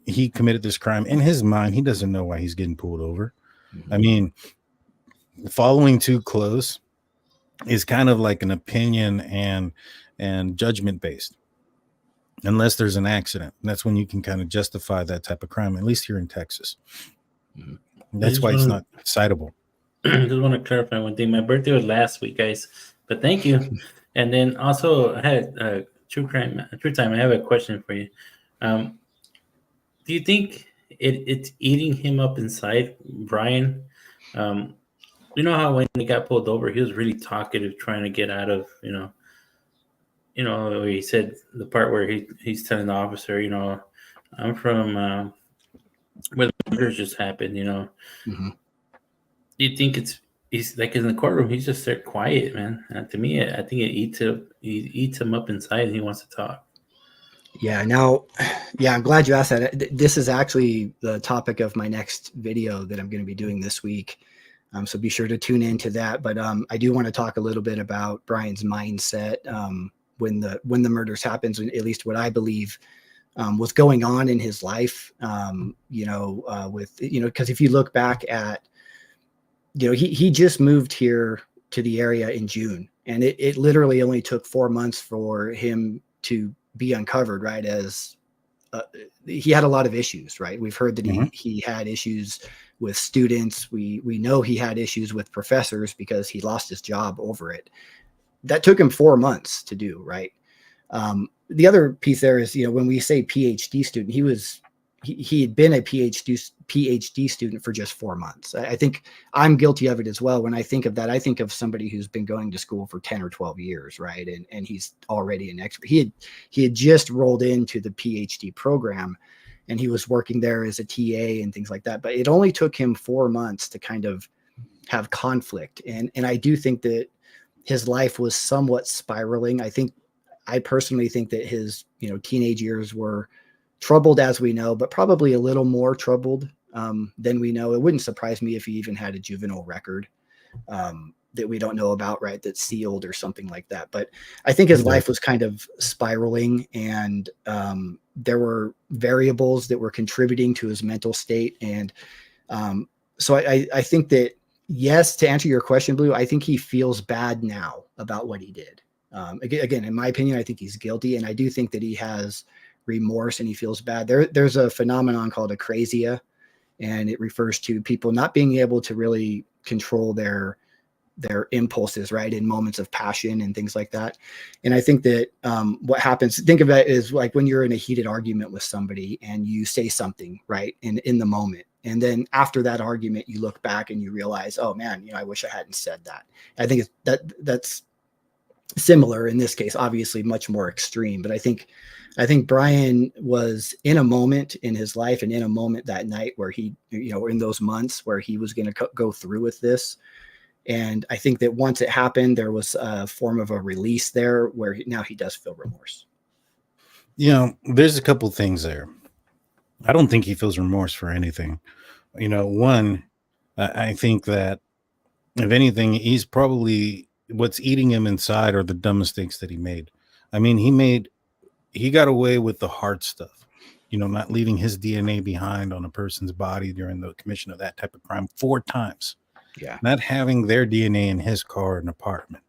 he committed this crime. In his mind, he doesn't know why he's getting pulled over. Mm-hmm. I mean, following too close is kind of like an opinion and judgment based, unless there's an accident. And that's when you can kind of justify that type of crime, at least here in Texas. Mm-hmm. That's why it's not citable. I just want to clarify one thing. My birthday was last week, guys, but thank you. And then also I had True Time. I have a question for you. Do you think it's eating him up inside, Bryan? You know how when he got pulled over, he was really talkative, trying to get out of, he said the part where he's telling the officer, I'm from where the murders just happened, Mm-hmm. Do you think he's like in the courtroom, he's just there quiet, man? To me, I think it eats him up inside, and he wants to talk. Yeah. Now, I'm glad you asked that. This is actually the topic of my next video that I'm going to be doing this week. So be sure to tune into that. But I do want to talk a little bit about Bryan's mindset when the murders happens, at least what I believe was going on in his life. Because if you look back at, he just moved here to the area in June, and it literally only took 4 months for him to be uncovered, right? As he had a lot of issues, right? We've heard that he had issues with students. We know he had issues with professors because he lost his job over it. That took him 4 months to do, right? The other piece there is, when we say PhD student, he had been a PhD student for just 4 months. I think I'm guilty of it as well. When I think of that, I think of somebody who's been going to school for 10 or 12 years, right? And he's already an expert. He had just rolled into the PhD program, and he was working there as a TA and things like that. But it only took him 4 months to kind of have conflict. And I do think that his life was somewhat spiraling. I personally think that his, teenage years were troubled, as we know, but probably a little more troubled than we know. It wouldn't surprise me if he even had a juvenile record that we don't know about, right? That's sealed or something like that. But I think his life was kind of spiraling, and there were variables that were contributing to his mental state. And so I think that, yes, to answer your question, Blue, I think he feels bad now about what he did. Again, in my opinion, I think he's guilty, and I do think that he has remorse and he feels bad. There's a phenomenon called akrasia, and it refers to people not being able to really control their impulses, right, in moments of passion and things like that. And I think that what happens, think of it as like when you're in a heated argument with somebody and you say something, right, in the moment. And then after that argument, you look back and you realize, oh man, I wish I hadn't said that. I think that's similar in this case, obviously much more extreme. But I think Bryan was in a moment in his life and in a moment that night where he, in those months where he was going to go through with this. And I think that once it happened, there was a form of a release there where now he does feel remorse. There's a couple things there. I don't think he feels remorse for anything. One, I think that if anything, he's probably, what's eating him inside are the dumb mistakes that he made. I mean, he got away with the hard stuff, not leaving his DNA behind on a person's body during the commission of that type of crime 4 times. Yeah. Not having their DNA in his car and apartment,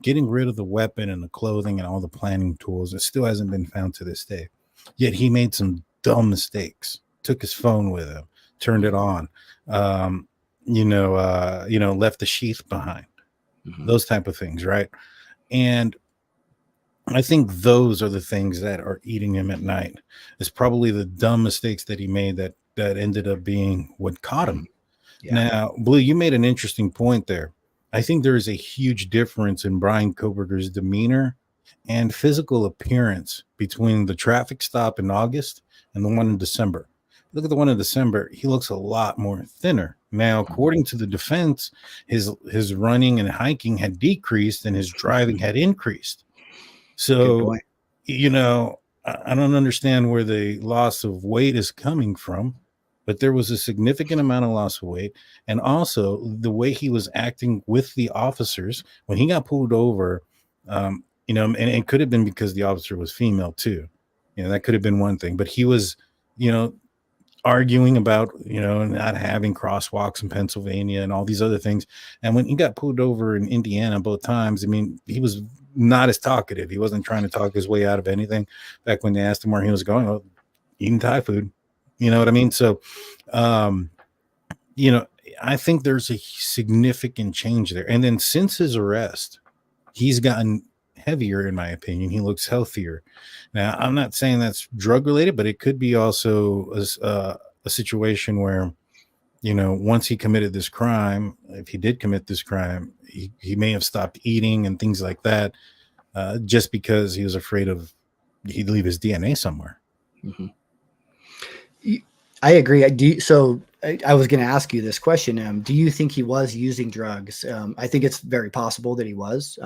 getting rid of the weapon and the clothing and all the planning tools. It still hasn't been found to this day. Yet he made some dumb mistakes, took his phone with him, turned it on, left the sheath behind, those type of things. Right. And I think those are the things that are eating him at night. It's probably the dumb mistakes that he made that ended up being what caught him. Yeah. Now, Blue, you made an interesting point there. I think there is a huge difference in Bryan Kohberger's demeanor and physical appearance between the traffic stop in August and the one in December. Look at the one in December. He looks a lot more thinner. Now, according to the defense, his running and hiking had decreased and his driving had increased. So, I don't understand where the loss of weight is coming from. But there was a significant amount of loss of weight. And also the way he was acting with the officers when he got pulled over, and it could have been because the officer was female too. That could have been one thing. But he was, arguing about, not having crosswalks in Pennsylvania and all these other things. And when he got pulled over in Indiana both times, I mean, he was not as talkative. He wasn't trying to talk his way out of anything. Back when they asked him where he was going, eating Thai food. You know what I mean? So, I think there's a significant change there. And then since his arrest, he's gotten heavier, in my opinion. He looks healthier. Now, I'm not saying that's drug related, but it could be also a situation where, once he committed this crime, if he did commit this crime, he may have stopped eating and things like that, just because he was afraid of he'd leave his DNA somewhere. Mm-hmm. I agree. I was going to ask you this question. Do you think he was using drugs? I think it's very possible that he was.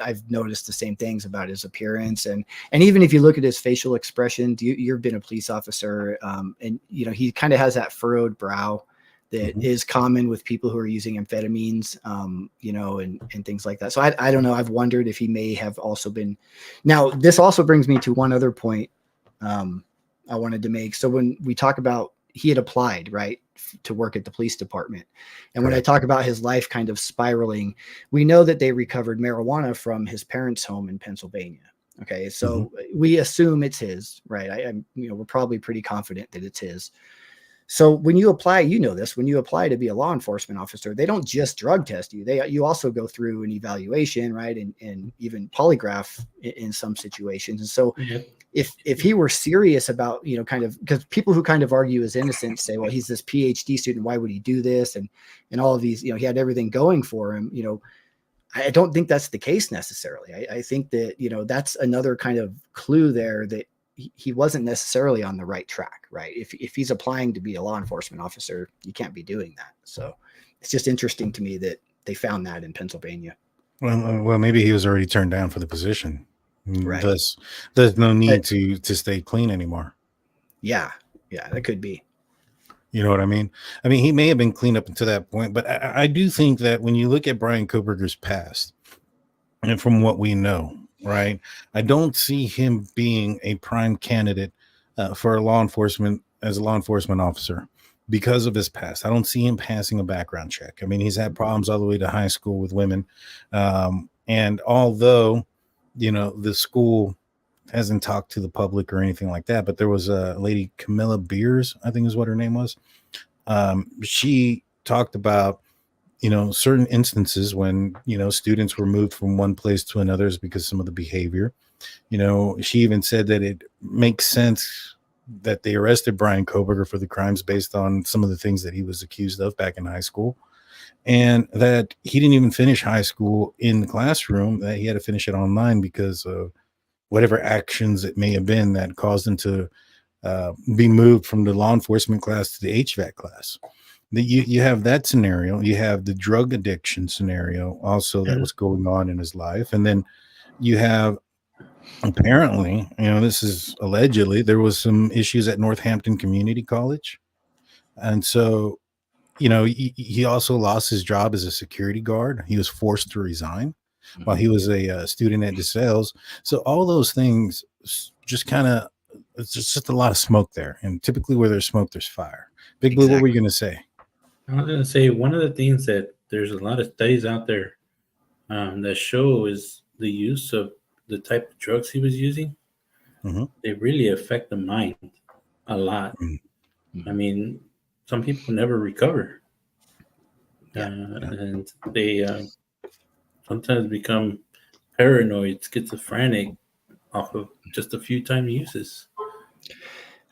I've noticed the same things about his appearance. And even if you look at his facial expression, you've been a police officer, and, he kind of has that furrowed brow that is common with people who are using amphetamines, and things like that. So I don't know. I've wondered if he may have also been. Now, this also brings me to one other point I wanted to make. So when we talk about, he had applied, right, to work at the police department. And when I talk about his life kind of spiraling, we know that they recovered marijuana from his parents' home in Pennsylvania. Okay. So we assume it's his, right? We're probably pretty confident that it's his. So when you apply, when you apply to be a law enforcement officer, they don't just drug test you. You also go through an evaluation, right? And even polygraph in some situations. And so if he were serious about, because people who kind of argue his innocence say, well, he's this PhD student, why would he do this? And all of these, he had everything going for him. I don't think that's the case necessarily. I think that, that's another kind of clue there that he wasn't necessarily on the right track, right? If he's applying to be a law enforcement officer, you can't be doing that. So it's just interesting to me that they found that in Pennsylvania. Well, maybe he was already turned down for the position. Right. There's no need to stay clean anymore. Yeah, that could be. You know what I mean? I mean, he may have been cleaned up until that point, but I do think that when you look at Bryan Kohberger's past, and from what we know, right, I don't see him being a prime candidate for law enforcement as a law enforcement officer because of his past. I don't see him passing a background check. I mean, he's had problems all the way to high school with women. And although, the school hasn't talked to the public or anything like that, but there was a lady, Camilla Beers, I think is what her name was. She talked about, certain instances when, students were moved from one place to another because some of the behavior. She even said that it makes sense that they arrested Bryan Kohberger for the crimes based on some of the things that he was accused of back in high school, and that he didn't even finish high school in the classroom, that he had to finish it online because of whatever actions it may have been that caused him to be moved from the law enforcement class to the HVAC class. You have that scenario. You have the drug addiction scenario also that was going on in his life. And then you have, apparently, this is allegedly, there was some issues at Northampton Community College. And so, he also lost his job as a security guard. He was forced to resign while he was a student at DeSales. So all those things just kind of, it's just a lot of smoke there. And typically where there's smoke, there's fire. Big Blue, what were you going to say? I was going to say one of the things that there's a lot of studies out there that show is the use of the type of drugs he was using. Mm-hmm. They really affect the mind a lot. Mm-hmm. I mean, some people never recover. And they sometimes become paranoid, schizophrenic off of just a few time uses.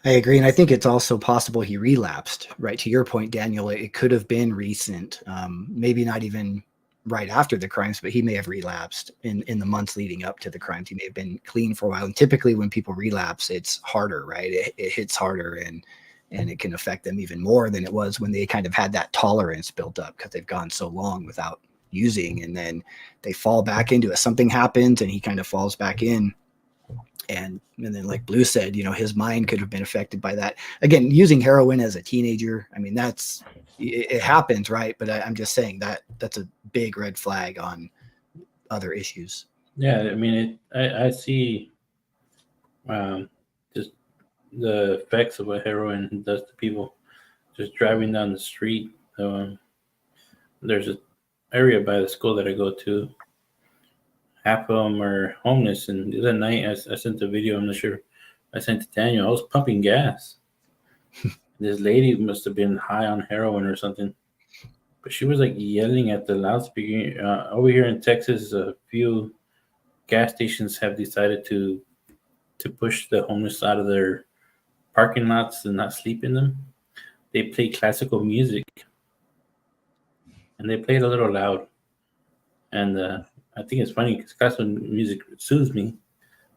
I agree. And I think it's also possible he relapsed, right? To your point, Daniel, it could have been recent, maybe not even right after the crimes, but he may have relapsed in the months leading up to the crimes. He may have been clean for a while. And typically when people relapse, it's harder, right? It hits harder and it can affect them even more than it was when they kind of had that tolerance built up because they've gone so long without using, and then they fall back into it. Something happens and he kind of falls back in. And then, like Blue said, his mind could have been affected by that. Again, using heroin as a teenager, I mean, it happens, right? But I'm just saying that's a big red flag on other issues. Yeah, I mean, I see just the effects of what heroin does to people. Just driving down the street, there's an area by the school that I go to. Half of them are homeless, and the other night I sent a video. I'm not sure I sent to Daniel. I was pumping gas. This lady must have been high on heroin or something, but she was like yelling at the loudspeaker. Over here in Texas, a few gas stations have decided to push the homeless out of their parking lots and not sleep in them. They play classical music, and they play it a little loud. And I think it's funny because classical music soothes me,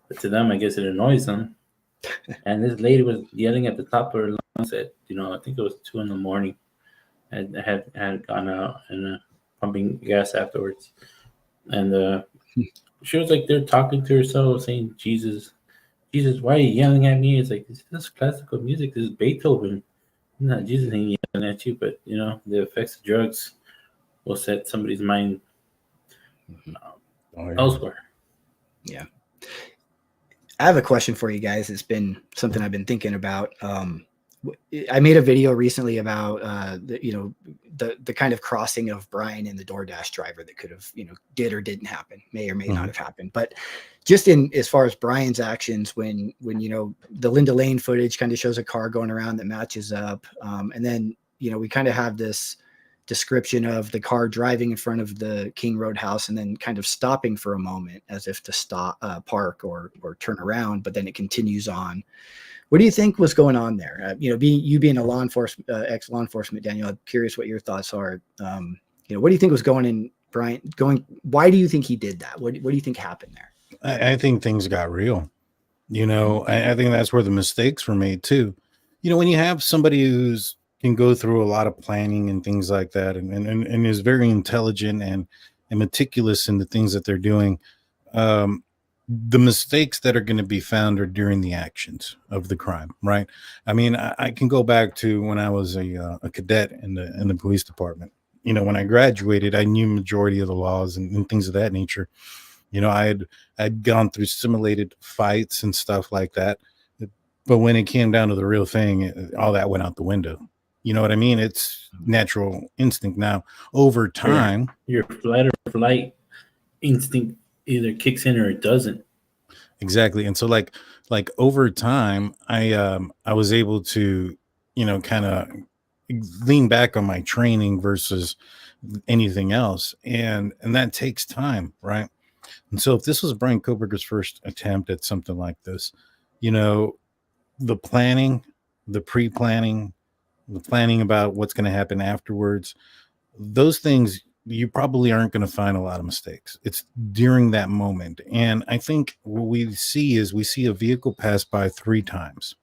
but to them, I guess it annoys them. And this lady was yelling at the top of her lungs at, I think it was 2 a.m. and had gone out and pumping gas afterwards. And she was like, they're talking to herself, saying, Jesus, why are you yelling at me? It's like, this is classical music. This is Beethoven. Not Jesus ain't yelling at you, but, the effects of drugs will set somebody's mind elsewhere. Yeah. I have a question for you guys. It's been something I've been thinking about. I made a video recently about the kind of crossing of Bryan and the DoorDash driver that could have did or didn't happen, may or may not have happened. But just as far as Bryan's actions, when the Linda Lane footage kind of shows a car going around that matches up, and then we kind of have this description of the car driving in front of the King Road house and then kind of stopping for a moment as if to stop, park or turn around, but then it continues on. What do you think was going on there? Being a law enforcement, ex-law enforcement, Daniel, I'm curious what your thoughts are. What do you think was going in Bryan? Why do you think he did that? What do you think happened there? I think things got real. I think that's where the mistakes were made too. When you have somebody who's can go through a lot of planning and things like that, and is very intelligent and meticulous in the things that they're doing. the mistakes that are going to be found are during the actions of the crime, right? I mean, I can go back to when I was a cadet in the police department. You know, when I graduated, I knew majority of the laws and things of that nature. You know, I'd gone through simulated fights and stuff like that, but when it came down to the real thing, all that went out the window. You know what I mean? It's natural instinct. Now, over time, your flight or flight instinct either kicks in or it doesn't. Exactly. And so like over time, I was able to, you know, kind of lean back on my training versus anything else. And that takes time, right? And so if this was Bryan Kohberger's first attempt at something like this, you know, the planning, the pre-planning, the planning about what's going to happen afterwards, those things, you probably aren't going to find a lot of mistakes. It's during that moment. And I think what we see is we see a vehicle pass by 3 times.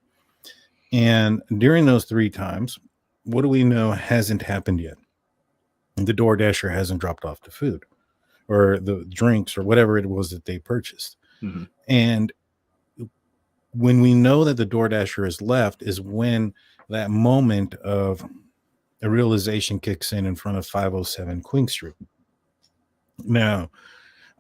And during those 3 times, what do we know hasn't happened yet? The DoorDasher hasn't dropped off the food or the drinks or whatever it was that they purchased. Mm-hmm. And when we know that the DoorDasher is left is when that moment of a realization kicks in front of 507 Queen Street. Now,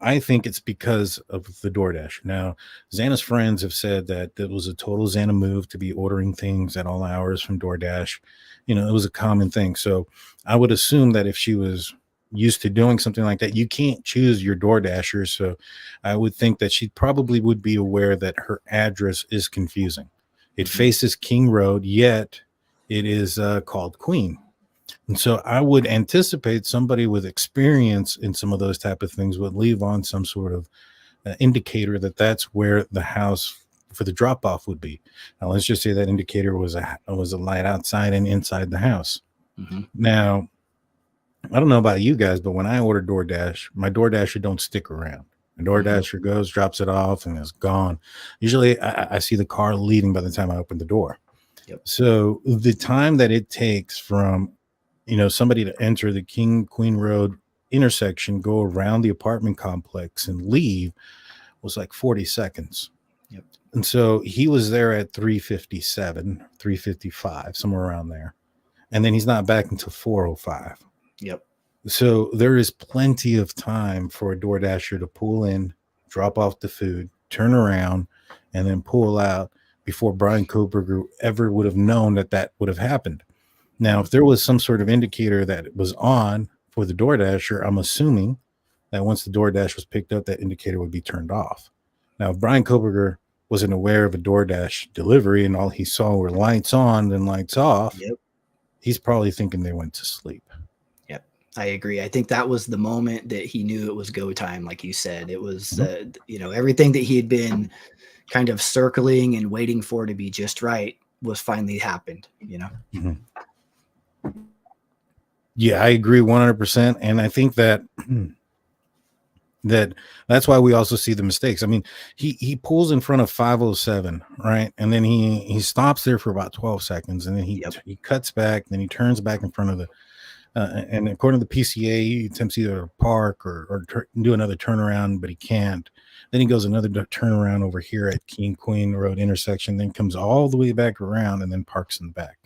I think it's because of the DoorDash. Now, Xana's friends have said that it was a total Xana move to be ordering things at all hours from DoorDash. You know, it was a common thing. So I would assume that if she was used to doing something like that, you can't choose your DoorDasher. So I would think that she probably would be aware that her address is confusing. It faces King Road, yet it is called Queen. And so I would anticipate somebody with experience in some of those type of things would leave on some sort of indicator that that's where the house for the drop off would be. Now, let's just say that indicator was a light outside and inside the house. Mm-hmm. Now, I don't know about you guys, but when I order DoorDash, my DoorDasher don't stick around. The DoorDasher goes, drops it off, and it's gone. Usually I see the car leaving by the time I open the door. Yep. So the time that it takes from, you know, somebody to enter the King Queen Road intersection, go around the apartment complex and leave was like 40 seconds. Yep. And so he was there at 3:57, 3:55, somewhere around there. And then he's not back until 4:05. Yep. So there is plenty of time for a DoorDasher to pull in, drop off the food, turn around, and then pull out before Bryan Kohberger ever would have known that that would have happened. Now, if there was some sort of indicator that it was on for the DoorDasher, I'm assuming that once the DoorDash was picked up, that indicator would be turned off. Now, if Bryan Kohberger wasn't aware of a DoorDash delivery and all he saw were lights on and lights off, he's probably thinking they went to sleep. Yep, I agree. I think that was the moment that he knew it was go time. Like you said, it was, you know, everything that he had been kind of circling and waiting for to be just right was finally happened, you know? Yeah, I agree 100%. And I think that that's why we also see the mistakes. I mean, he pulls in front of 507, right? And then he stops there for about 12 seconds, and then he cuts back, then he turns back in front of the and according to the PCA, he attempts either to park or do another turnaround, but he can't. Then he goes another turnaround over here at King Queen Road intersection, then comes all the way back around and then parks in the back.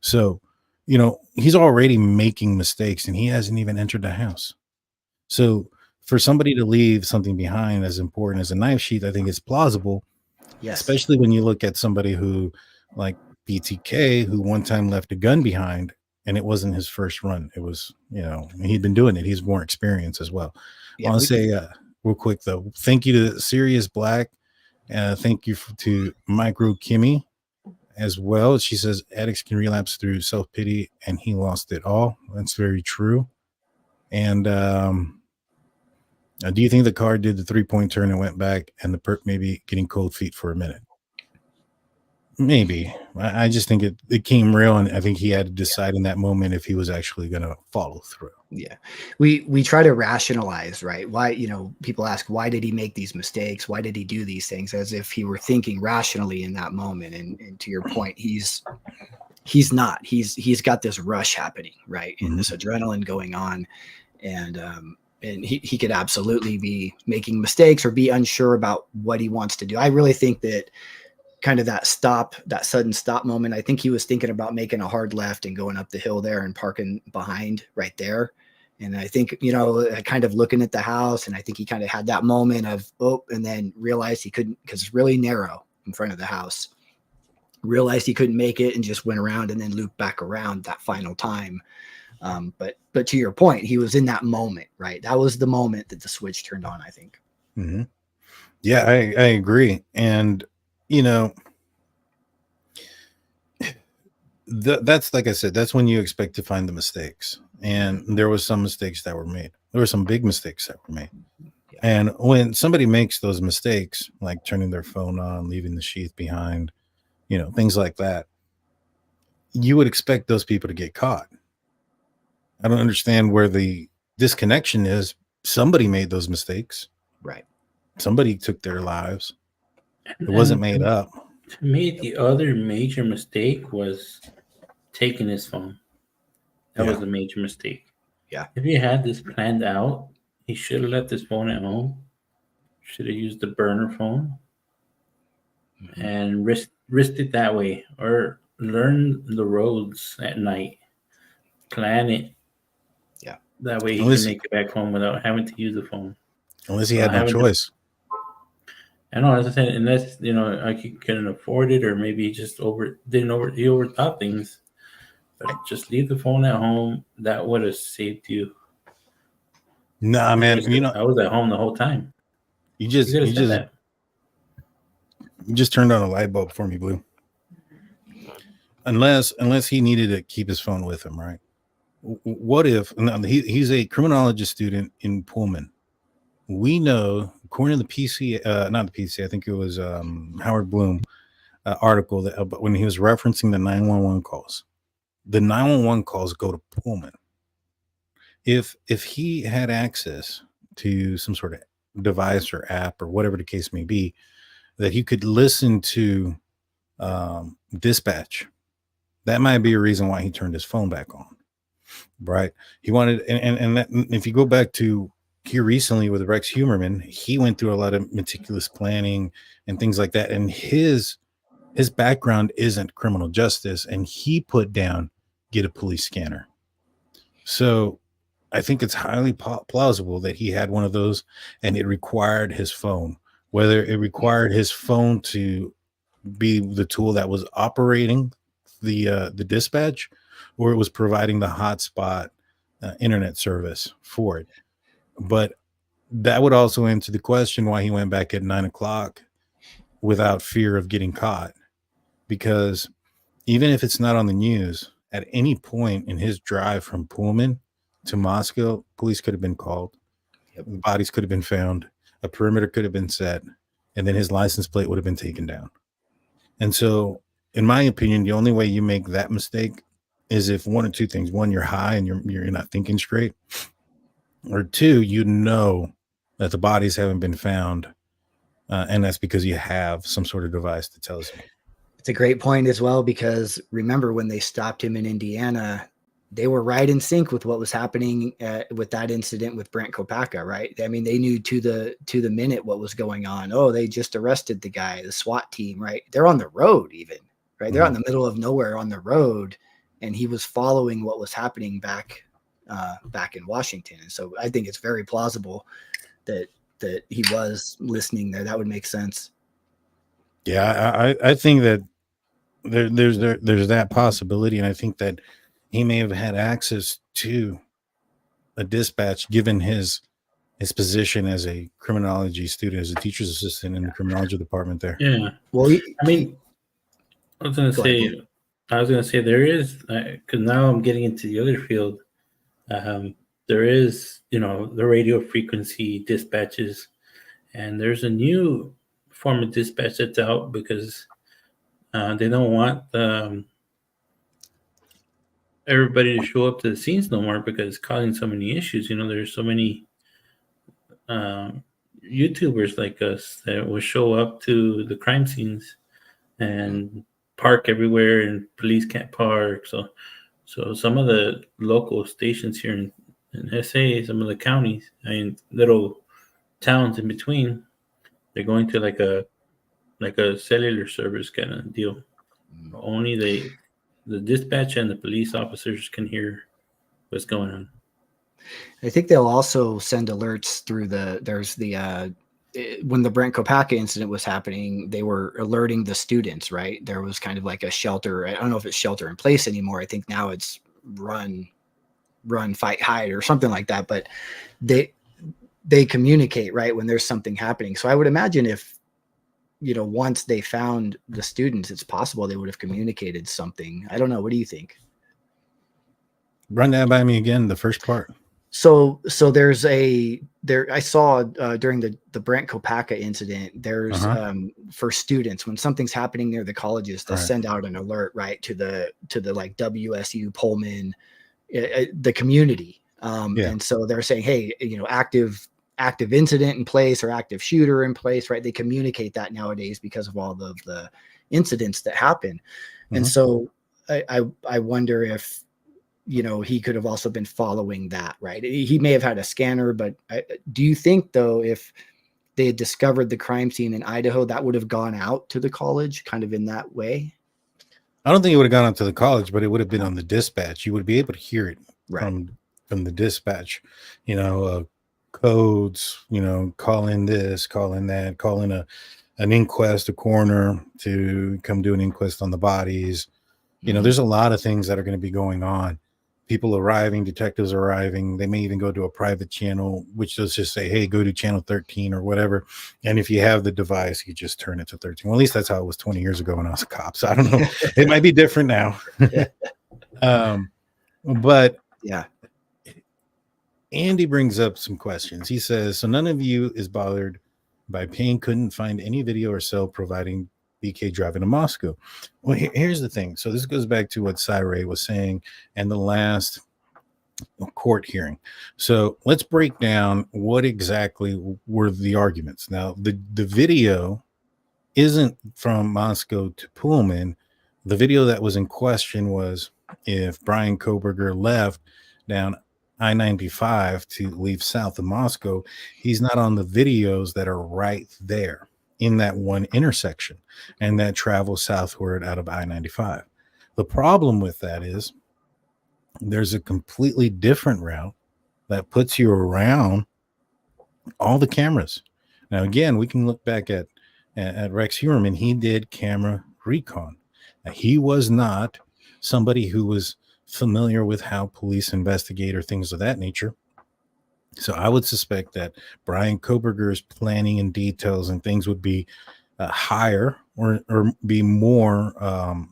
So, you know, he's already making mistakes and he hasn't even entered the house. So for somebody to leave something behind as important as a knife sheath, I think is plausible. Yes. Especially when you look at somebody who, like BTK, who one time left a gun behind and it wasn't his first run. It was, you know, he'd been doing it. He's more experienced as well. I want to say real quick, though, thank you to Sirius Black. Thank you to Micro Kimmy as well. She says addicts can relapse through self-pity and he lost it all. That's very true. And do you think the car did the 3-point turn and went back and the perp maybe getting cold feet for a minute? Maybe. I just think it came real, and I think he had to decide in that moment if he was actually going to follow through. Yeah. We try to rationalize, right? Why, you know, people ask, why did he make these mistakes? Why did he do these things? As if he were thinking rationally in that moment. And to your point, he's not. He's got this rush happening, right? And this adrenaline going on. And And he could absolutely be making mistakes or be unsure about what he wants to do. I really think that kind of that sudden stop moment, I think he was thinking about making a hard left and going up the hill there and parking behind right there. And I think, kind of looking at the house, and I think he kind of had that moment of, and then realized he couldn't, because it's really narrow in front of the house, realized he couldn't make it and just went around and then looped back around that final time. But to your point, he was in that moment, right? That was the moment that the switch turned on, I think. Mm-hmm. Yeah, I agree. And, that's, like I said, that's when you expect to find the mistakes. And there was some mistakes that were made. There were some big mistakes that were made. Yeah. And when somebody makes those mistakes, like turning their phone on, leaving the sheath behind, things like that, you would expect those people to get caught. I don't understand where the disconnection is. Somebody made those mistakes. Right. Somebody took their lives. It wasn't made up. To me, the other major mistake was taking his phone. That was a major mistake. Yeah. If he had this planned out, he should have left his phone at home. Should have used the burner phone and risked it that way, or learn the roads at night. Plan it. Yeah. That way he can make it back home without having to use the phone. Unless he had no choice. I know, as I said, unless he couldn't afford it, or maybe he just overthought things. But just leave the phone at home. That would have saved you. Nah, man. I was at home the whole time. You just turned on a light bulb for me, Blue. Unless he needed to keep his phone with him, right? What if he's a criminology student in Pullman? We know, according to the PC, not the PC, I think it was Howard Bloom article that when he was referencing the 911 calls. The 911 calls go to Pullman. If he had access to some sort of device or app or whatever the case may be, that he could listen to dispatch, that might be a reason why he turned his phone back on, right? He wanted, and that, if you go back to here recently with Rex Humerman, he went through a lot of meticulous planning and things like that, and his background isn't criminal justice, and he put down get a police scanner. So I think it's highly plausible that he had one of those, and it required his phone, whether it required his phone to be the tool that was operating the dispatch, or it was providing the hotspot internet service for it. But that would also answer the question why he went back at 9:00 without fear of getting caught, because even if it's not on the news, at any point in his drive from Pullman to Moscow, police could have been called. Yep. Bodies could have been found. A perimeter could have been set, and then his license plate would have been taken down. And so, in my opinion, the only way you make that mistake is if one or two things: one, you're high and you're not thinking straight, or two, that the bodies haven't been found, and that's because you have some sort of device that tells you. It's a great point as well, because remember when they stopped him in Indiana, they were right in sync with what was happening with that incident with Brent Kopacka, right? I mean, they knew to the minute what was going on. Oh, they just arrested the guy, the SWAT team, right? They're on the road even, right? They're out in the middle of nowhere on the road, and he was following what was happening back in Washington. And so I think it's very plausible that he was listening there. That would make sense. Yeah, I think that there's that possibility, and I think that he may have had access to a dispatch given his position as a criminology student, as a teacher's assistant in the criminology department there. Yeah. Well, I was going to say there is, because now I'm getting into the other field. There is, the radio frequency dispatches, and there's a new form of dispatch that's out because they don't want everybody to show up to the scenes no more because it's causing so many issues. There's so many YouTubers like us that will show up to the crime scenes and park everywhere, and police can't park. So some of the local stations here in in SA, some of the counties, and little towns in between, they're going to like a cellular service kind of deal. Only the dispatch and the police officers can hear what's going on. I think they'll also send alerts through when the Brent Kopacka incident was happening, they were alerting the students, right? There was kind of like a shelter. I don't know if it's shelter in place anymore. I think now it's run, fight, hide, or something like that. But they communicate, right, when there's something happening. So I would imagine if, once they found the students, it's possible they would have communicated something. I don't know. What do you think? Run that by me again, the first part. So I saw during the Brent Kopacka incident, there's for students, when something's happening near the colleges, they'll send out an alert, right, to the like WSU, Pullman, the community. And so they're saying, hey, active incident in place or active shooter in place, right? They communicate that nowadays because of all of the incidents that happen. And so I wonder if, he could have also been following that, right? He may have had a scanner, but do you think, though, if they had discovered the crime scene in Idaho, that would have gone out to the college kind of in that way? I don't think it would have gone out to the college, but it would have been on the dispatch. You would be able to hear it Right. from the dispatch, codes, call in this, call in that, call in an inquest, a coroner to come do an inquest on the bodies. There's a lot of things that are going to be going on. People arriving, detectives arriving. They may even go to a private channel, which does just say, hey, go to channel 13 or whatever. And if you have the device, you just turn it to 13. Well, at least that's how it was 20 years ago when I was a cop. So I don't know. It might be different now. But yeah, Andy brings up some questions. He says, so none of you is bothered by Payne couldn't find any video or cell providing BK driving to Moscow. Well, here's the thing. So this goes back to what Cyree was saying and the last court hearing. So let's break down what exactly were the arguments. Now, the video isn't from Moscow to Pullman. The video that was in question was if Bryan Kohberger left down I-95 to leave south of Moscow, he's not on the videos that are right there in that one intersection and that travel southward out of I-95. The problem with that is there's a completely different route that puts you around all the cameras. Now, again, we can look back at Rex Heuermann. He did camera recon. Now, he was not somebody who was familiar with how police investigate or things of that nature. So I would suspect that Bryan Kohberger's planning and details and things would be higher or be more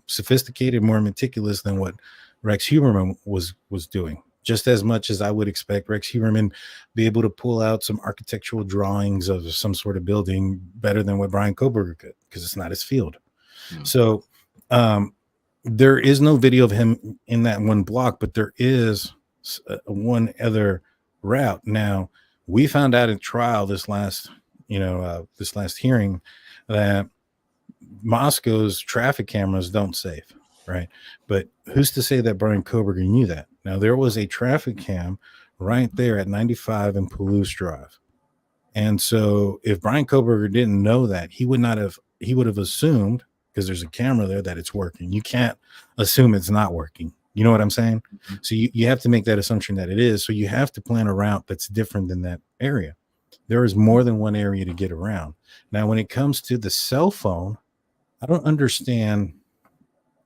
sophisticated, more meticulous than what Rex Heuermann was doing. Just as much as I would expect Rex Heuermann be able to pull out some architectural drawings of some sort of building better than what Bryan Kohberger could, because it's not his field. So there is no video of him in that one block, but there is one other route. Now, we found out in trial this last hearing that Moscow's traffic cameras don't save, right? But who's to say that Bryan Kohberger knew that? Now, there was a traffic cam right there at 95 and Palouse Drive. And so if Bryan Kohberger didn't know that, he would have assumed, because there's a camera there, that it's working. You can't assume it's not working. You know what I'm saying? Mm-hmm. So you have to make that assumption that it is. So you have to plan a route that's different than that area. There is more than one area to get around. Now, when it comes to the cell phone, I don't understand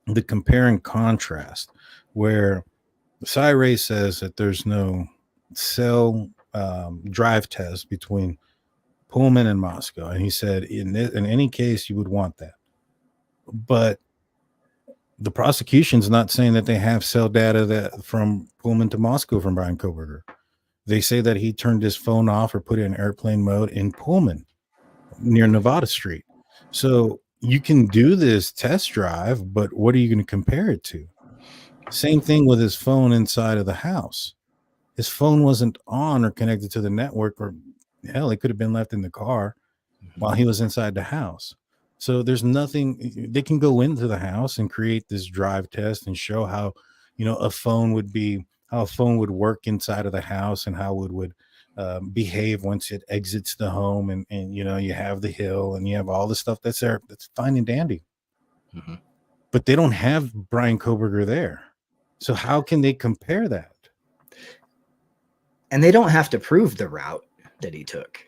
the compare and contrast where Cyree says that there's no cell drive test between Pullman and Moscow. And he said, in any case, you would want that. But the prosecution's not saying that they have cell data that from Pullman to Moscow from Bryan Kohberger. They say that he turned his phone off or put it in airplane mode in Pullman near Nevada Street. So you can do this test drive, but what are you going to compare it to? Same thing with his phone inside of the house. His phone wasn't on or connected to the network, or hell, it could have been left in the car while he was inside the house. So there's nothing. They can go into the house and create this drive test and show how, a phone would be how a phone would work inside of the house and how it would behave once it exits the home. And, you know, you have the hill and you have all the stuff that's there. That's fine and dandy. Mm-hmm. But they don't have Bryan Kohberger there. So how can they compare that? And they don't have to prove the route that he took.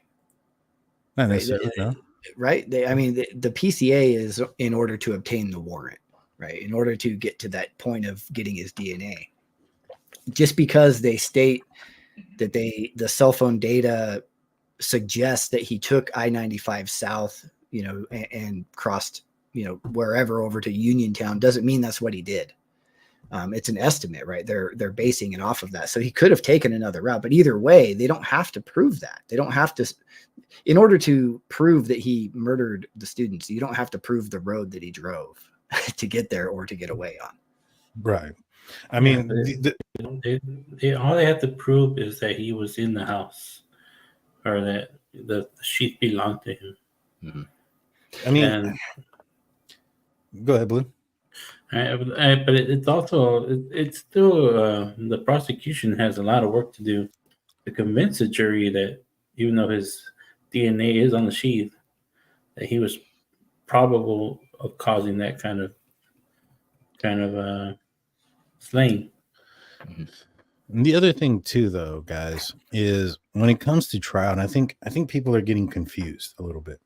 Not Right? necessarily, no. Right? I mean, the PCA is in order to obtain the warrant, right? In order to get to that point of getting his DNA. Just because they state that the cell phone data suggests that he took I-95 south, you know, and crossed, you know, wherever over to Uniontown, doesn't mean that's what he did. It's an estimate, right? They're basing it off of that. So he could have taken another route, but either way, they don't have to prove that. They don't have to, in order to prove that he murdered the students, you don't have to prove the road that he drove to get there or to get away on. Right. I mean, all they have to prove is that he was in the house, or that the sheath belonged to him. Mm-hmm. I mean, go ahead, Blue. But it's also, it's still, the prosecution has a lot of work to do to convince the jury that even though his DNA is on the sheath, that he was probable of causing that kind of slaying. And the other thing too, though, guys, is when it comes to trial, and I think people are getting confused a little bit.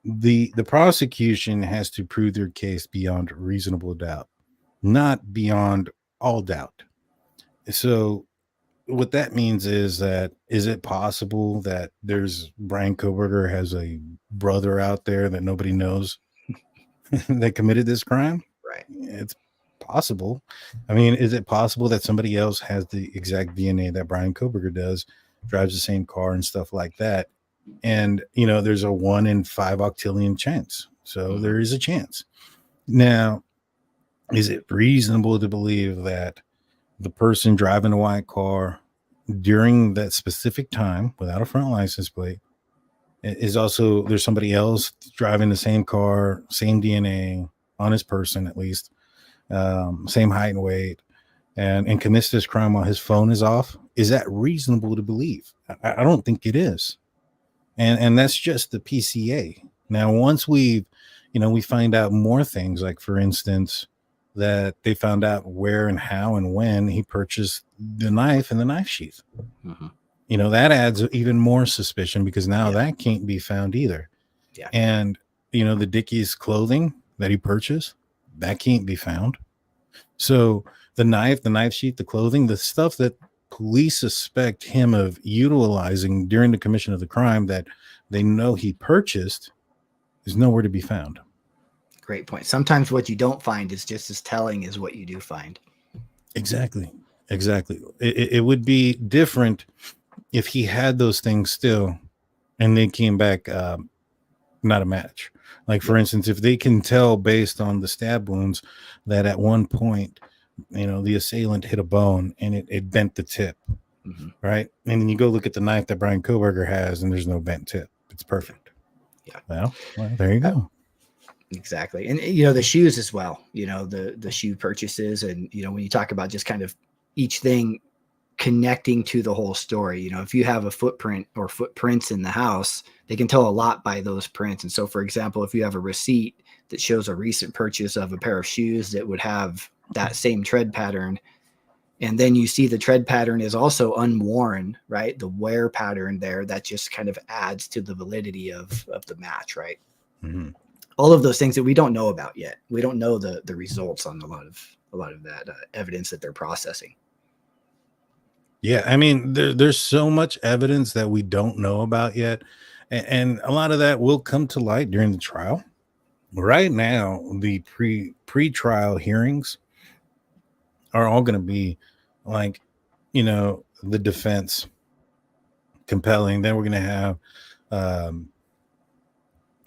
The prosecution has to prove their case beyond reasonable doubt, not beyond all doubt. So what that means is that, is it possible that there's Bryan Kohberger has a brother out there that nobody knows that committed this crime? Right. It's possible. I mean, is it possible that somebody else has the exact DNA that Bryan Kohberger does, drives the same car and stuff like that? And, you know, there's a 1 in 5 octillion chance. So there is a chance. Now, is it reasonable to believe that the person driving a white car during that specific time without a front license plate is also, there's somebody else driving the same car, same DNA on his person, at least, same height and weight, and commits this crime while his phone is off? Is that reasonable to believe? I don't think it is. And that's just the PCA. Now, once we find out more things, like, for instance, that they found out where and how and when he purchased the knife and the knife sheath. Mm-hmm. You know, that adds even more suspicion, because now that can't be found either. Yeah. And, you know, the Dickies clothing that he purchased, that can't be found. So the knife sheath, the clothing, the stuff that police suspect him of utilizing during the commission of the crime that they know he purchased is nowhere to be found. Great point. Sometimes what you don't find is just as telling as what you do find. Exactly. It would be different if he had those things still and they came back not a match. Like, for instance, if they can tell based on the stab wounds that at one point, you know, the assailant hit a bone and it bent the tip, right? And then you go look at the knife that Bryan Kohberger has and there's no bent tip. It's perfect. Yeah. Well, there you go. Exactly. And, you know, the shoes as well, you know, the shoe purchases. And, you know, when you talk about just kind of each thing connecting to the whole story, you know, if you have a footprint or footprints in the house, they can tell a lot by those prints. And so, for example, if you have a receipt that shows a recent purchase of a pair of shoes that would have that same tread pattern, and then you see the tread pattern is also unworn, right? The wear pattern there, that just kind of adds to the validity of the match, right? Mm-hmm. All of those things that we don't know about yet. We don't know the results on a lot of that evidence that they're processing. Yeah, I mean, there's so much evidence that we don't know about yet, and a lot of that will come to light during the trial. Right now, the pre-trial hearings are all going to be like, you know, the defense compelling. Then we're going to have,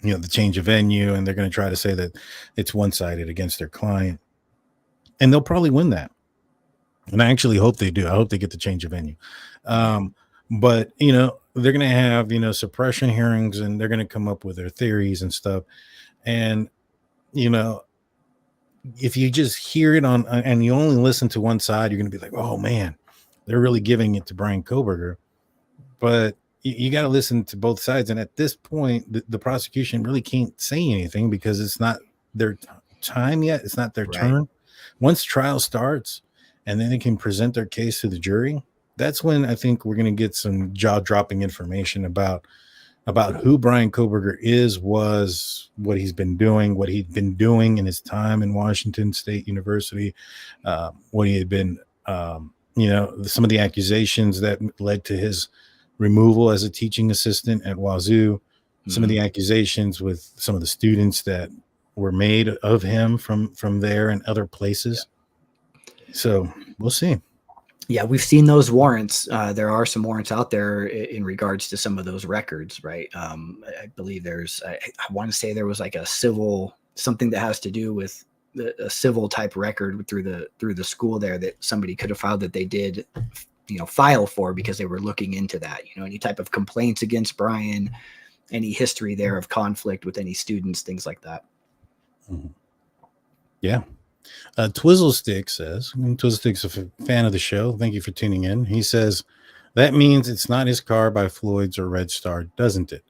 you know, the change of venue, and they're going to try to say that it's one-sided against their client, and they'll probably win that. And I actually hope they do. I hope they get the change of venue. But, you know, they're going to have, you know, suppression hearings, and they're going to come up with their theories and stuff. And, you know, if you just hear it on and you only listen to one side, you're going to be like, oh man, they're really giving it to Bryan Kohberger. But you got to listen to both sides. And at this point, the prosecution really can't say anything because it's not their time yet. It's not their turn. Once trial starts and then they can present their case to the jury, that's when I think we're going to get some jaw-dropping information about who Bryan Kohberger was, what he'd been doing in his time in Washington State University, what he had been, some of the accusations that led to his removal as a teaching assistant at Wazoo, some of the accusations with some of the students that were made of him from there and other places. So we'll see. Yeah, we've seen those warrants. There are some warrants out there in regards to some of those records, right? I believe I want to say there was like a civil, something that has to do with a civil type record through the school there that somebody could have filed that they did, file for because they were looking into that. Any type of complaints against Bryan, any history there of conflict with any students, things like that. Mm-hmm. Yeah. Twizzlestick says, Twizzlestick's a fan of the show. Thank you for tuning in. He says, that means it's not his car by Floyd's or Red Star, doesn't it?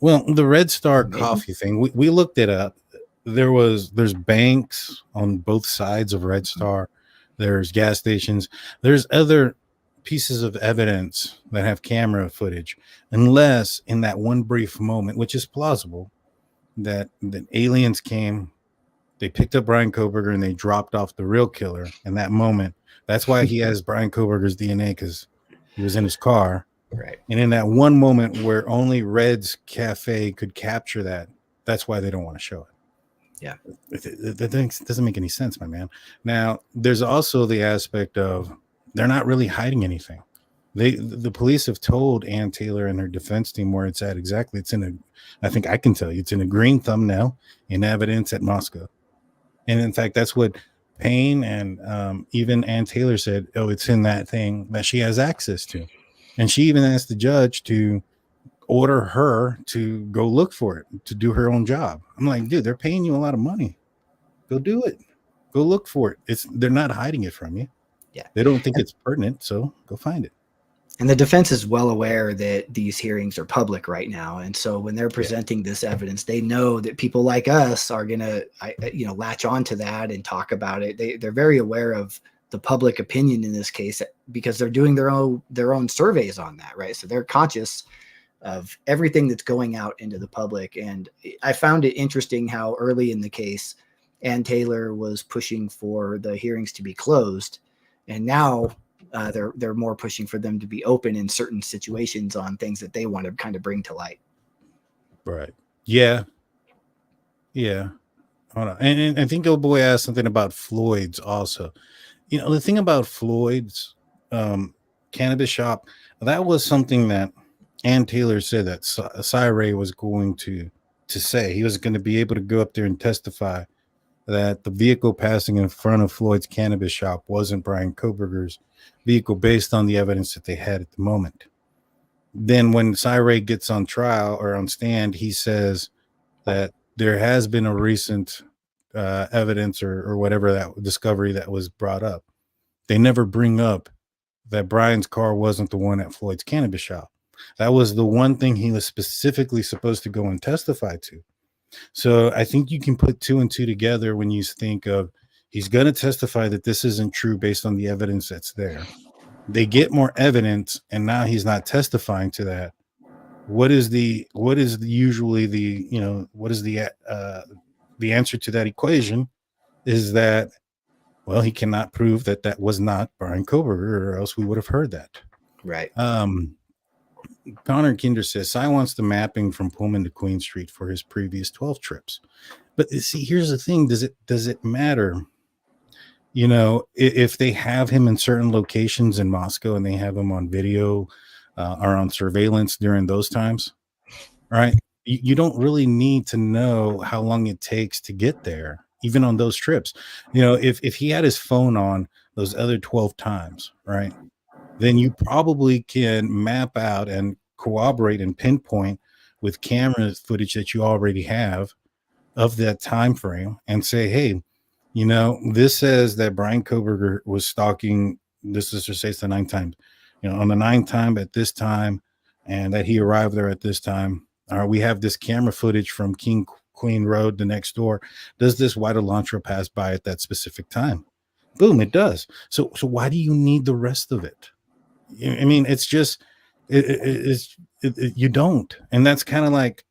Well, the Red Star coffee thing, we looked it up. There's banks on both sides of Red Star. There's gas stations. There's other pieces of evidence that have camera footage, unless in that one brief moment, which is plausible, that aliens came, they picked up Bryan Kohberger and they dropped off the real killer in that moment. That's why he has Bryan Kohberger's DNA, because he was in his car. Right. And in that one moment where only Red's Cafe could capture that, that's why they don't want to show it. Yeah. That doesn't make any sense, my man. Now, there's also the aspect of they're not really hiding anything. The police have told Ann Taylor and her defense team where it's at exactly. I think I can tell you, it's in a green thumbnail in evidence at Moscow. And in fact, that's what Payne and even Ann Taylor said, oh, it's in that thing that she has access to. And she even asked the judge to order her to go look for it, to do her own job. I'm like, dude, they're paying you a lot of money. Go do it. Go look for it. They're not hiding it from you. Yeah. They don't think it's pertinent, so go find it. And the defense is well aware that these hearings are public right now. And so when they're presenting this evidence, they know that people like us are going to, latch onto that and talk about it. They're very aware of the public opinion in this case because they're doing their own surveys on that, right? So they're conscious of everything that's going out into the public. And I found it interesting how early in the case, Ann Taylor was pushing for the hearings to be closed. And now they're more pushing for them to be open in certain situations on things that they want to kind of bring to light. Right. Yeah. Yeah. Hold on. And I think old boy asked something about Floyd's also. The thing about Floyd's cannabis shop, that was something that Ann Taylor said that Cy was going to say. He was going to be able to go up there and testify that the vehicle passing in front of Floyd's cannabis shop wasn't Bryan Kohberger's vehicle based on the evidence that they had at the moment. Then when Cy gets on trial or on stand, he says that there has been a recent evidence or whatever that discovery that was brought up. They never bring up that Bryan's car wasn't the one at Floyd's cannabis shop. That was the one thing he was specifically supposed to go and testify to. So I think you can put two and two together when you think of he's going to testify that this isn't true based on the evidence that's there. They get more evidence, and now he's not testifying to that. What is the answer to that equation? Is that, well, he cannot prove that was not Bryan Kohberger, or else we would have heard that. Right. Connor Kinder says Cy wants the mapping from Pullman to Queen Street for his previous 12 trips. But see, here's the thing. Does it matter? If they have him in certain locations in Moscow and they have him on video or on surveillance during those times, right? You don't really need to know how long it takes to get there, even on those trips. If he had his phone on those other 12 times, right, then you probably can map out and corroborate and pinpoint with camera footage that you already have of that time frame and say, hey, You know, this says that Bryan Kohberger was stalking. This is just says the 9 times. You know, on the 9th time at this time, and that he arrived there at this time. We have this camera footage from King Queen Road, the next door. Does this white Elantra pass by at that specific time? Boom, it does. So why do you need the rest of it? I mean, it's just you don't, and that's kind of like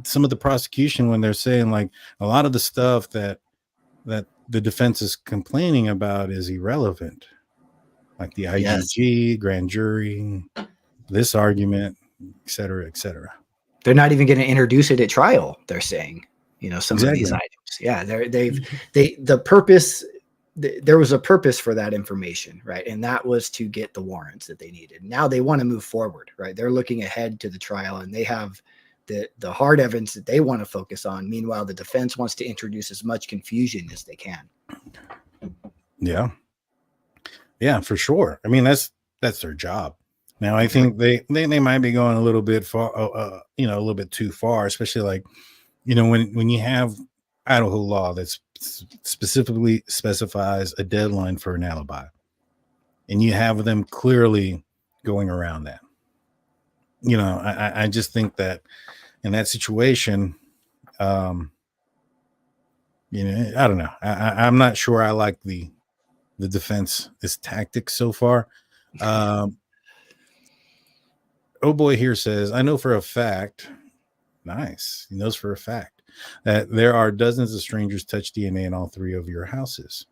some of the prosecution when they're saying like a lot of the stuff that the defense is complaining about is irrelevant, like the IGG, grand jury, this argument, et cetera, et cetera. They're not even going to introduce it at trial. They're saying, you know, some of these items. Yeah, the purpose. There was a purpose for that information, right? And that was to get the warrants that they needed. Now they want to move forward, right? They're looking ahead to the trial, and they have the hard evidence that they want to focus on. Meanwhile, the defense wants to introduce as much confusion as they can. Yeah, for sure. I mean, that's their job. Now, I think they might be going a little bit far, a little bit too far, especially like, you know, when you have Idaho law that's specifically specifies a deadline for an alibi, and you have them clearly going around that. You know, I just think that in that situation, you know, I don't know. I'm not sure I like the defense's tactics so far. Oh boy here says, I know for a fact, nice, he knows for a fact that there are dozens of strangers touch DNA in all 3 of your houses.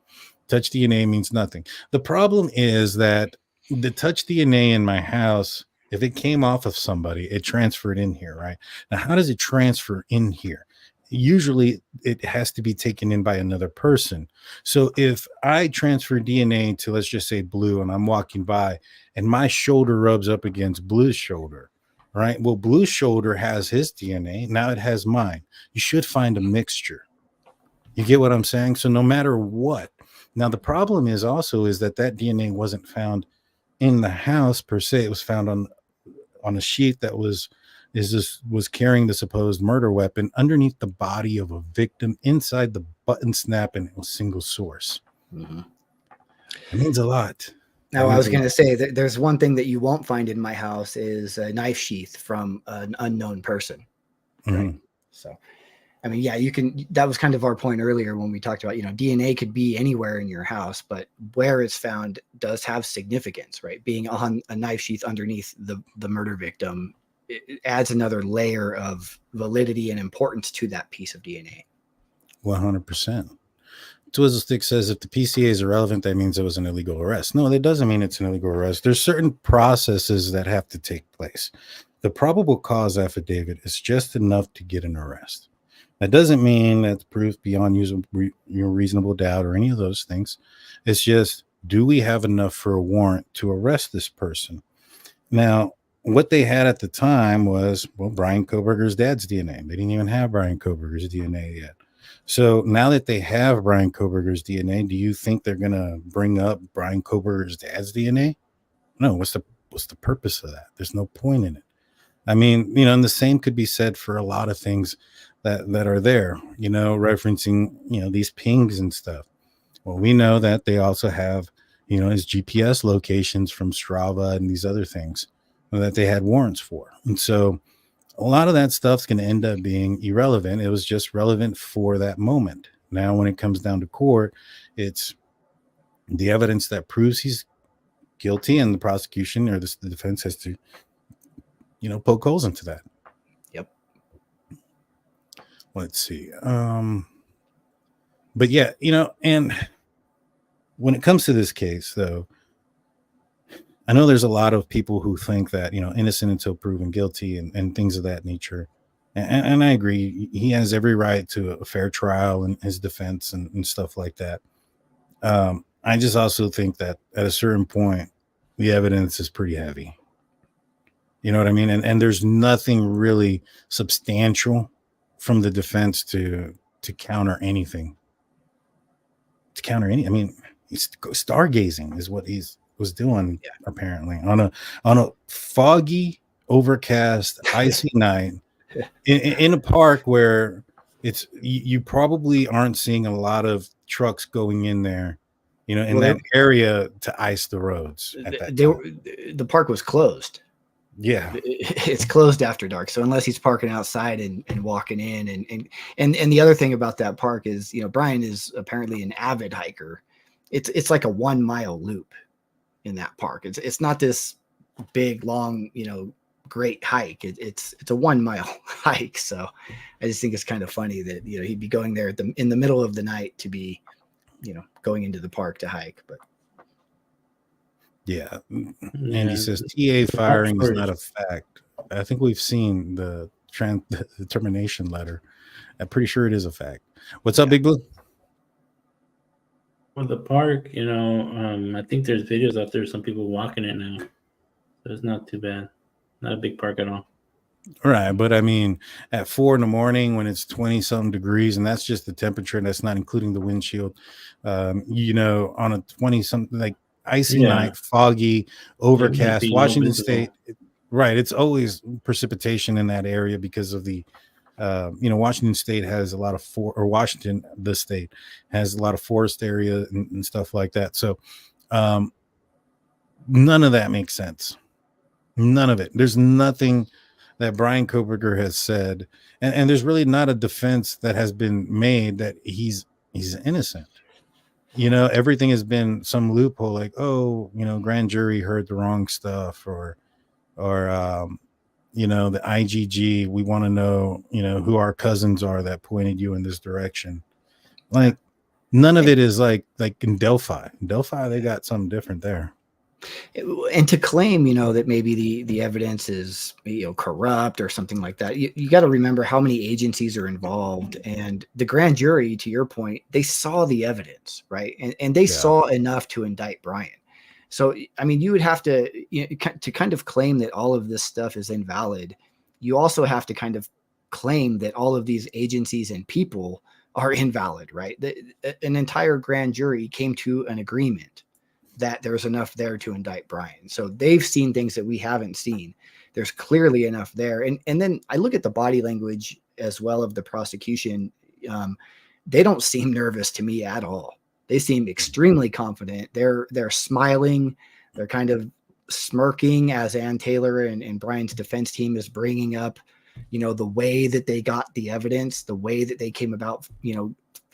Touch DNA means nothing. The problem is that the touch DNA in my house, if it came off of somebody, it transferred in here, right? Now, how does it transfer in here? Usually it has to be taken in by another person. So if I transfer DNA to, let's just say, Blue, and I'm walking by and my shoulder rubs up against Blue's shoulder, right? Well, Blue's shoulder has his DNA. Now it has mine. You should find a mixture. You get what I'm saying? So no matter what. Now, the problem is also is that DNA wasn't found in the house per se. It was found on a sheet that was carrying the supposed murder weapon underneath the body of a victim inside the button snap, and it was single source. Mm-hmm. It means a lot. Now, I was going to say that there's one thing that you won't find in my house is a knife sheath from an unknown person. Right? Mm-hmm. So, I mean, yeah, you can, that was kind of our point earlier when we talked about, you know, DNA could be anywhere in your house, but where it's found does have significance, right? Being on a knife sheath underneath the murder victim, it adds another layer of validity and importance to that piece of DNA. 100%. Twizzlestick says if the PCA is irrelevant, that means it was an illegal arrest. No, that doesn't mean it's an illegal arrest. There's certain processes that have to take place. The probable cause affidavit is just enough to get an arrest. That doesn't mean that's proof beyond reasonable doubt or any of those things. It's just, do we have enough for a warrant to arrest this person? Now, what they had at the time was, well, Bryan Kohberger's dad's DNA. They didn't even have Bryan Kohberger's DNA yet. So now that they have Bryan Kohberger's DNA, do you think they're going to bring up Bryan Kohberger's dad's DNA? No. What's the purpose of that? There's no point in it. I mean, you know, and the same could be said for a lot of things that are there, you know, referencing, you know, these pings and stuff. Well, we know that they also have, you know, his GPS locations from Strava and these other things that they had warrants for. And so a lot of that stuff's going to end up being irrelevant. It was just relevant for that moment. Now, when it comes down to court, it's the evidence that proves he's guilty, and the prosecution or the defense has to, you know, poke holes into that. Yep. Let's see. But yeah, you know, and when it comes to this case, though, I know there's a lot of people who think that, you know, innocent until proven guilty and things of that nature. And I agree. He has every right to a fair trial and his defense and stuff like that. I just also think that at a certain point, the evidence is pretty heavy. You know what I mean? And there's nothing really substantial from the defense to counter anything. I mean, he's stargazing is what was doing, apparently on a foggy, overcast, icy night in a park where you probably aren't seeing a lot of trucks going in there, in that area to ice the roads at that time. The park was closed. Yeah, it's closed after dark. So unless he's parking outside and walking in, and the other thing about that park is, Bryan is apparently an avid hiker. It's like a 1 mile loop in that park. It's not this big, long, great hike. It's a 1 mile hike. So I just think it's kind of funny that, he'd be going there in the middle of the night to be, going into the park to hike. But yeah. Andy says TA firing is not a fact. I think we've seen the termination letter. I'm pretty sure it is a fact. What's up, Big Blue? Well, the park, I think there's videos out there, some people walking it now. So it's not too bad. Not a big park at all. Right. But I mean, at 4 a.m. when it's 20-something degrees, and that's just the temperature, and that's not including the windshield, on a 20-something, like icy night, foggy, overcast, Washington State. Right. It's always precipitation in that area because of the, Washington State has a lot of the state has a lot of forest area and stuff like that. So none of that makes sense. None of it. There's nothing that Bryan Kohberger has said. And there's really not a defense that has been made that he's innocent. Everything has been some loophole, like, grand jury heard the wrong stuff, or the IGG, we want to know, who our cousins are that pointed you in this direction. Like, none of it is like in Delphi. In Delphi, they got something different there. And to claim, that maybe the evidence is, corrupt or something like that, you got to remember how many agencies are involved. And the grand jury, to your point, they saw the evidence, right? And they saw enough to indict Bryan. So, I mean, you would have to, to kind of claim that all of this stuff is invalid. You also have to kind of claim that all of these agencies and people are invalid, right? An entire grand jury came to an agreement that there's enough there to indict Bryan. So they've seen things that we haven't seen. There's clearly enough there. And then I look at the body language as well of the prosecution. They don't seem nervous to me at all. They seem extremely confident. They're smiling. They're kind of smirking as Ann Taylor and Bryan's defense team is bringing up, the way that they got the evidence, the way that they came about,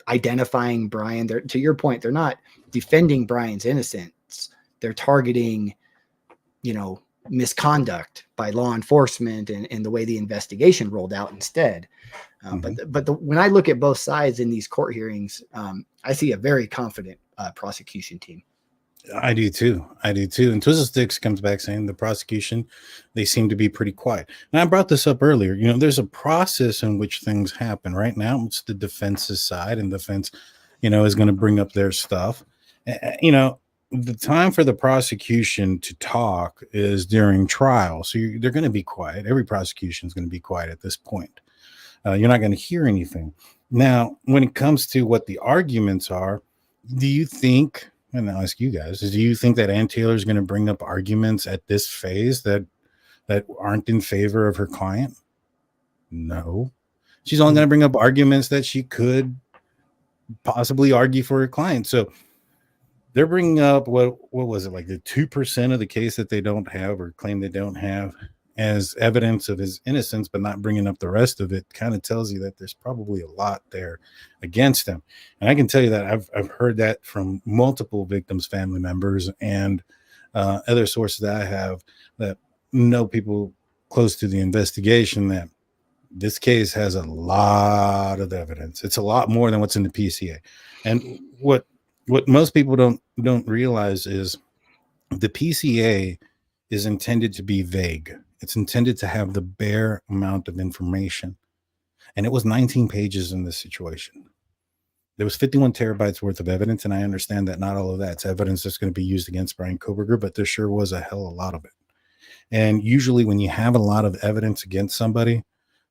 identifying Bryan. To your point, they're not defending Bryan's innocence. They're targeting, misconduct by law enforcement and the way the investigation rolled out instead. But when I look at both sides in these court hearings, I see a very confident prosecution team. I do too. And Twisted Sticks comes back saying the prosecution, they seem to be pretty quiet. And I brought this up earlier. There's a process in which things happen. Right now, it's the defense's side, and defense, is going to bring up their stuff. The time for the prosecution to talk is during trial. So they're going to be quiet. Every prosecution is going to be quiet at this point. You're not going to hear anything. Now, when it comes to what the arguments are, do you think, and I'll ask you guys, do you think that Ann Taylor is going to bring up arguments at this phase that aren't in favor of her client? No. She's only going to bring up arguments that she could possibly argue for her client. So they're bringing up what was it, like the 2% of the case that they don't have or claim they don't have as evidence of his innocence, but not bringing up the rest of it, kind of tells you that there's probably a lot there against him. And I can tell you that I've heard that from multiple victims' family members and other sources that I have that know people close to the investigation, that this case has a lot of evidence. It's a lot more than what's in the PCA. And what most people don't realize is the PCA is intended to be vague. It's intended to have the bare amount of information. And it was 19 pages in this situation. There was 51 terabytes worth of evidence. And I understand that not all of that's evidence that's going to be used against Bryan Kohberger, but there sure was a hell of a lot of it. And usually when you have a lot of evidence against somebody,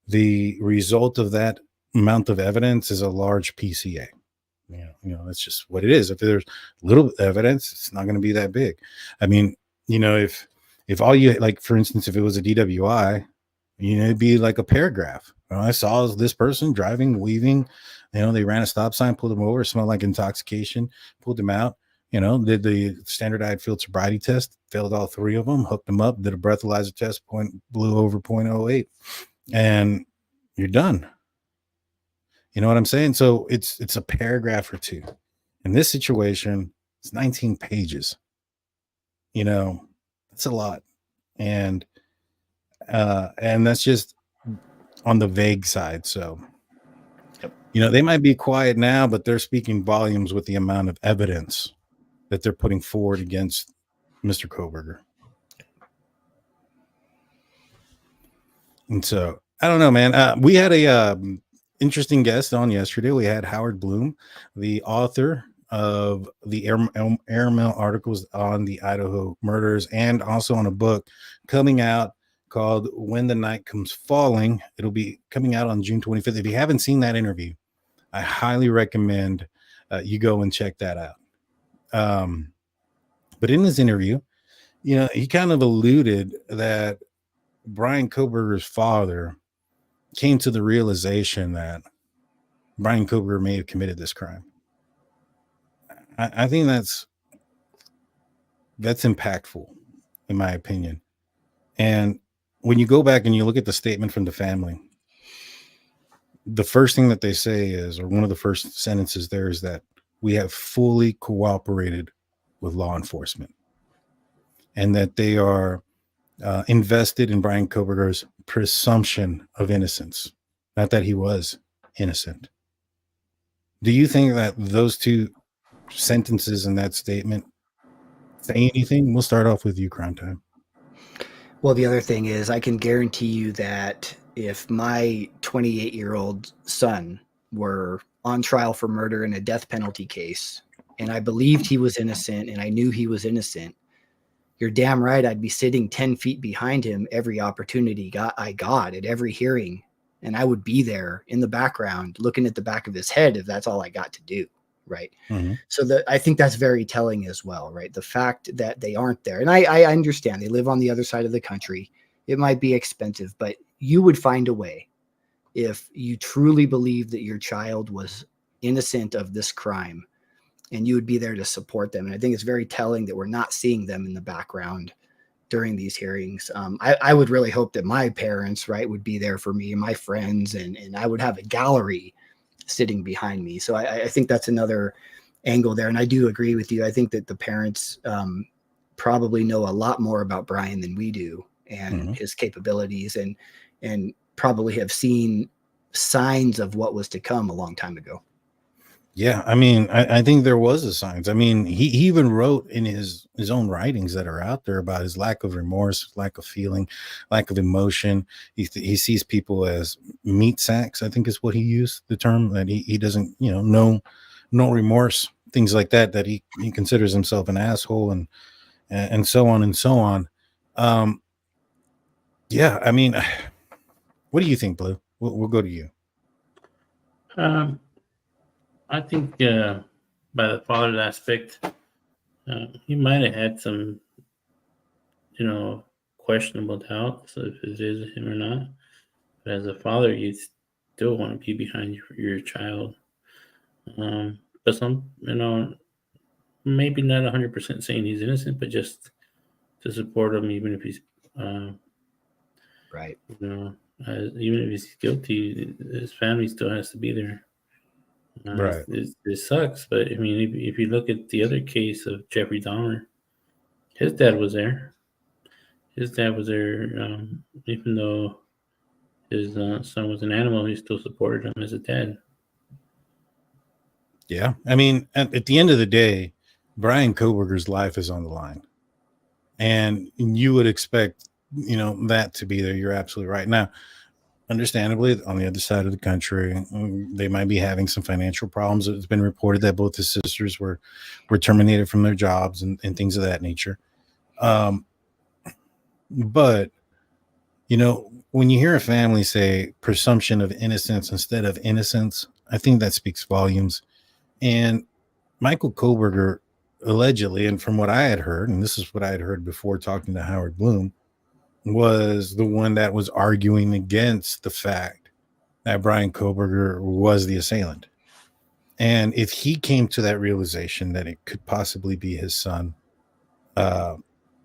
the result of that amount of evidence is a large PCA. That's just what it is. If there's little evidence, it's not going to be that big. I mean, if all you, like, for instance, if it was a DWI, it'd be like a paragraph. Well, I saw this person driving, weaving. They ran a stop sign, pulled them over, smelled like intoxication, pulled them out. Did the standardized field sobriety test, failed all 3 of them, hooked them up, did a breathalyzer test, blew over 0.08, and you're done. You know what I'm saying? So it's a paragraph or 2. In this situation, it's 19 pages. That's a lot. And that's just on the vague side. So, they might be quiet now, but they're speaking volumes with the amount of evidence that they're putting forward against Mr. Kohberger. And so, I don't know, man. We had a interesting guest on yesterday. We had Howard Bloom, the author of the Airmail articles on the Idaho murders, and also on a book coming out called When the Night Comes Falling. It'll be coming out on June 25th. If you haven't seen that interview, I highly recommend you go and check that out. But in this interview, he kind of alluded that Bryan Kohberger's father came to the realization that Bryan Kohberger may have committed this crime. I think that's impactful, in my opinion. And when you go back and you look at the statement from the family, the first thing that they say is, or one of the first sentences there is, that we have fully cooperated with law enforcement, and that they are invested in Bryan Kohberger's presumption of innocence, not that he was innocent. Do you think that those 2 sentences in that statement say anything? We'll start off with you, Crime Time. Well, the other thing is, I can guarantee you that if my 28-year-old son were on trial for murder in a death penalty case, and I believed he was innocent and I knew he was innocent, you're damn right I'd be sitting 10 feet behind him every opportunity I got at every hearing. And I would be there in the background looking at the back of his head if that's all I got to do. Right. Mm-hmm. So I think that's very telling as well. Right. The fact that they aren't there. And I understand they live on the other side of the country. It might be expensive, but you would find a way, if you truly believe that your child was innocent of this crime, and you would be there to support them. And I think it's very telling that we're not seeing them in the background during these hearings. I would really hope that my parents, right, would be there for me and my friends, and I would have a gallery sitting behind me. So I think that's another angle there. And I do agree with you. I think that the parents probably know a lot more about Bryan than we do, and his capabilities, and probably have seen signs of what was to come a long time ago. Yeah, I mean, I think there was a signs. I mean, he even wrote in his own writings that are out there about his lack of remorse, lack of feeling, lack of emotion. He sees people as meat sacks, I think is what he used, the term, that he doesn't, no remorse, things like that, that he considers himself an asshole, and so on and so on. Yeah, I mean, what do you think, Blue? We'll go to you. I think by the father's aspect, he might have had some, questionable doubts if it is him or not. But as a father, you still want to be behind your child. But some, maybe not 100% saying he's innocent, but just to support him, even if he's, right. Even if he's guilty, his family still has to be there. Right. It sucks, but I mean, if you look at the other case of Jeffrey Dahmer, his dad was there. Even though his son was an animal, he still supported him as a dad. Yeah, I mean, at the end of the day, Bryan Kohberger's life is on the line, and you would expect, that to be there. You're absolutely right. Now, understandably, on the other side of the country, they might be having some financial problems. It's been reported that both his sisters were terminated from their jobs and things of that nature. But, when you hear a family say presumption of innocence instead of innocence, I think that speaks volumes. And Michael Kohberger, allegedly, and from what I had heard, and this is what I had heard before talking to Howard Bloom, was the one that was arguing against the fact that Bryan Kohberger was the assailant. And if he came to that realization that it could possibly be his son,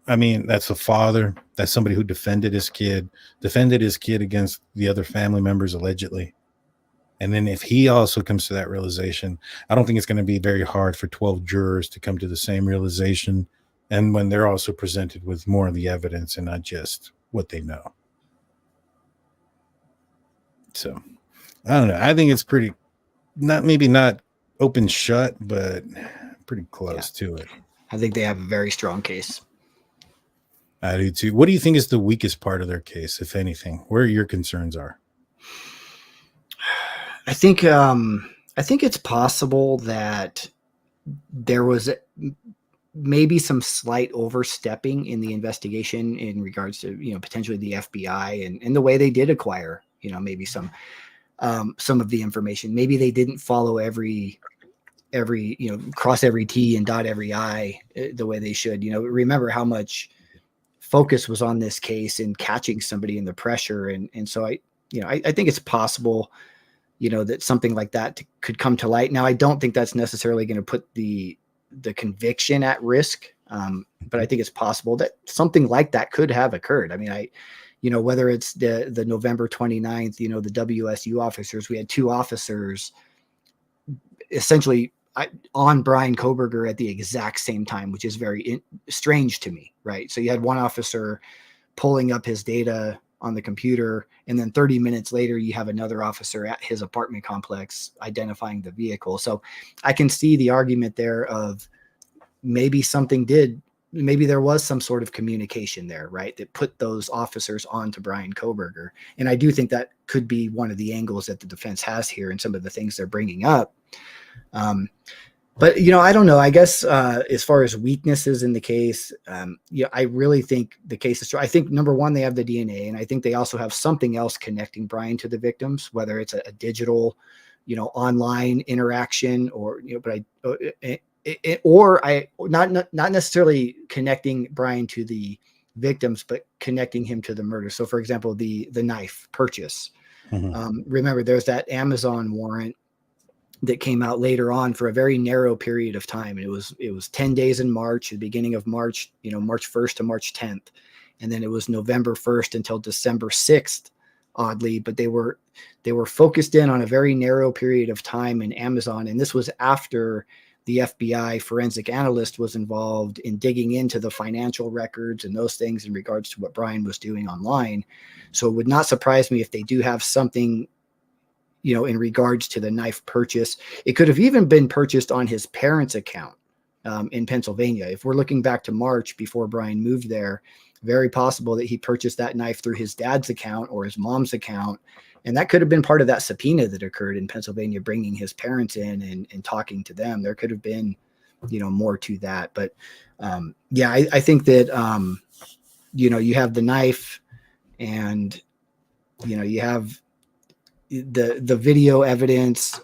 I mean, that's a father, that's somebody who defended his kid against the other family members allegedly. And then if he also comes to that realization, I don't think it's going to be very hard for 12 jurors to come to the same realization. And when they're also presented with more of the evidence and not just what they know. So I don't know. I think it's pretty, maybe not open shut, but pretty close to it. I think they have a very strong case. I do too. What do you think is the weakest part of their case, if anything? Where your concerns are? I think it's possible that there was maybe some slight overstepping in the investigation in regards to, potentially the FBI and the way they did acquire, maybe some of the information. Maybe they didn't follow every cross every T and dot every I the way they should. Remember how much focus was on this case and catching somebody in the pressure. And so I think it's possible, that something like that could come to light. Now, I don't think that's necessarily going to put the conviction at risk. But I think it's possible that something like that could have occurred. I mean, whether it's the November 29th, the WSU officers, we had two officers essentially on Bryan Kohberger at the exact same time, which is very strange to me, right? So you had one officer pulling up his data on the computer, and then 30 minutes later, you have another officer at his apartment complex identifying the vehicle. So I can see the argument there of maybe there was some sort of communication there, right, that put those officers on to Bryan Kohberger. And I do think that could be one of the angles that the defense has here and some of the things they're bringing up. But, I don't know, I guess, as far as weaknesses in the case, I really think the case is strong. I think number one, they have the DNA, and I think they also have something else connecting Bryan to the victims, whether it's a digital, online interaction or, not necessarily connecting Bryan to the victims, but connecting him to the murder. So for example, the knife purchase, remember there's that Amazon warrant that came out later on for a very narrow period of time. And it was 10 days in March, the beginning of March, March 1st to March 10th. And then it was November 1st until December 6th, oddly, but they were focused in on a very narrow period of time in Amazon. And this was after the FBI forensic analyst was involved in digging into the financial records and those things in regards to what Bryan was doing online. So it would not surprise me if they do have something, in regards to the knife purchase. It could have even been purchased on his parents' account in Pennsylvania. If we're looking back to March before Bryan moved there, very possible that he purchased that knife through his dad's account or his mom's account. And that could have been part of that subpoena that occurred in Pennsylvania, bringing his parents in and talking to them. There could have been, more to that. But I think that, you have the knife and, you have the video evidence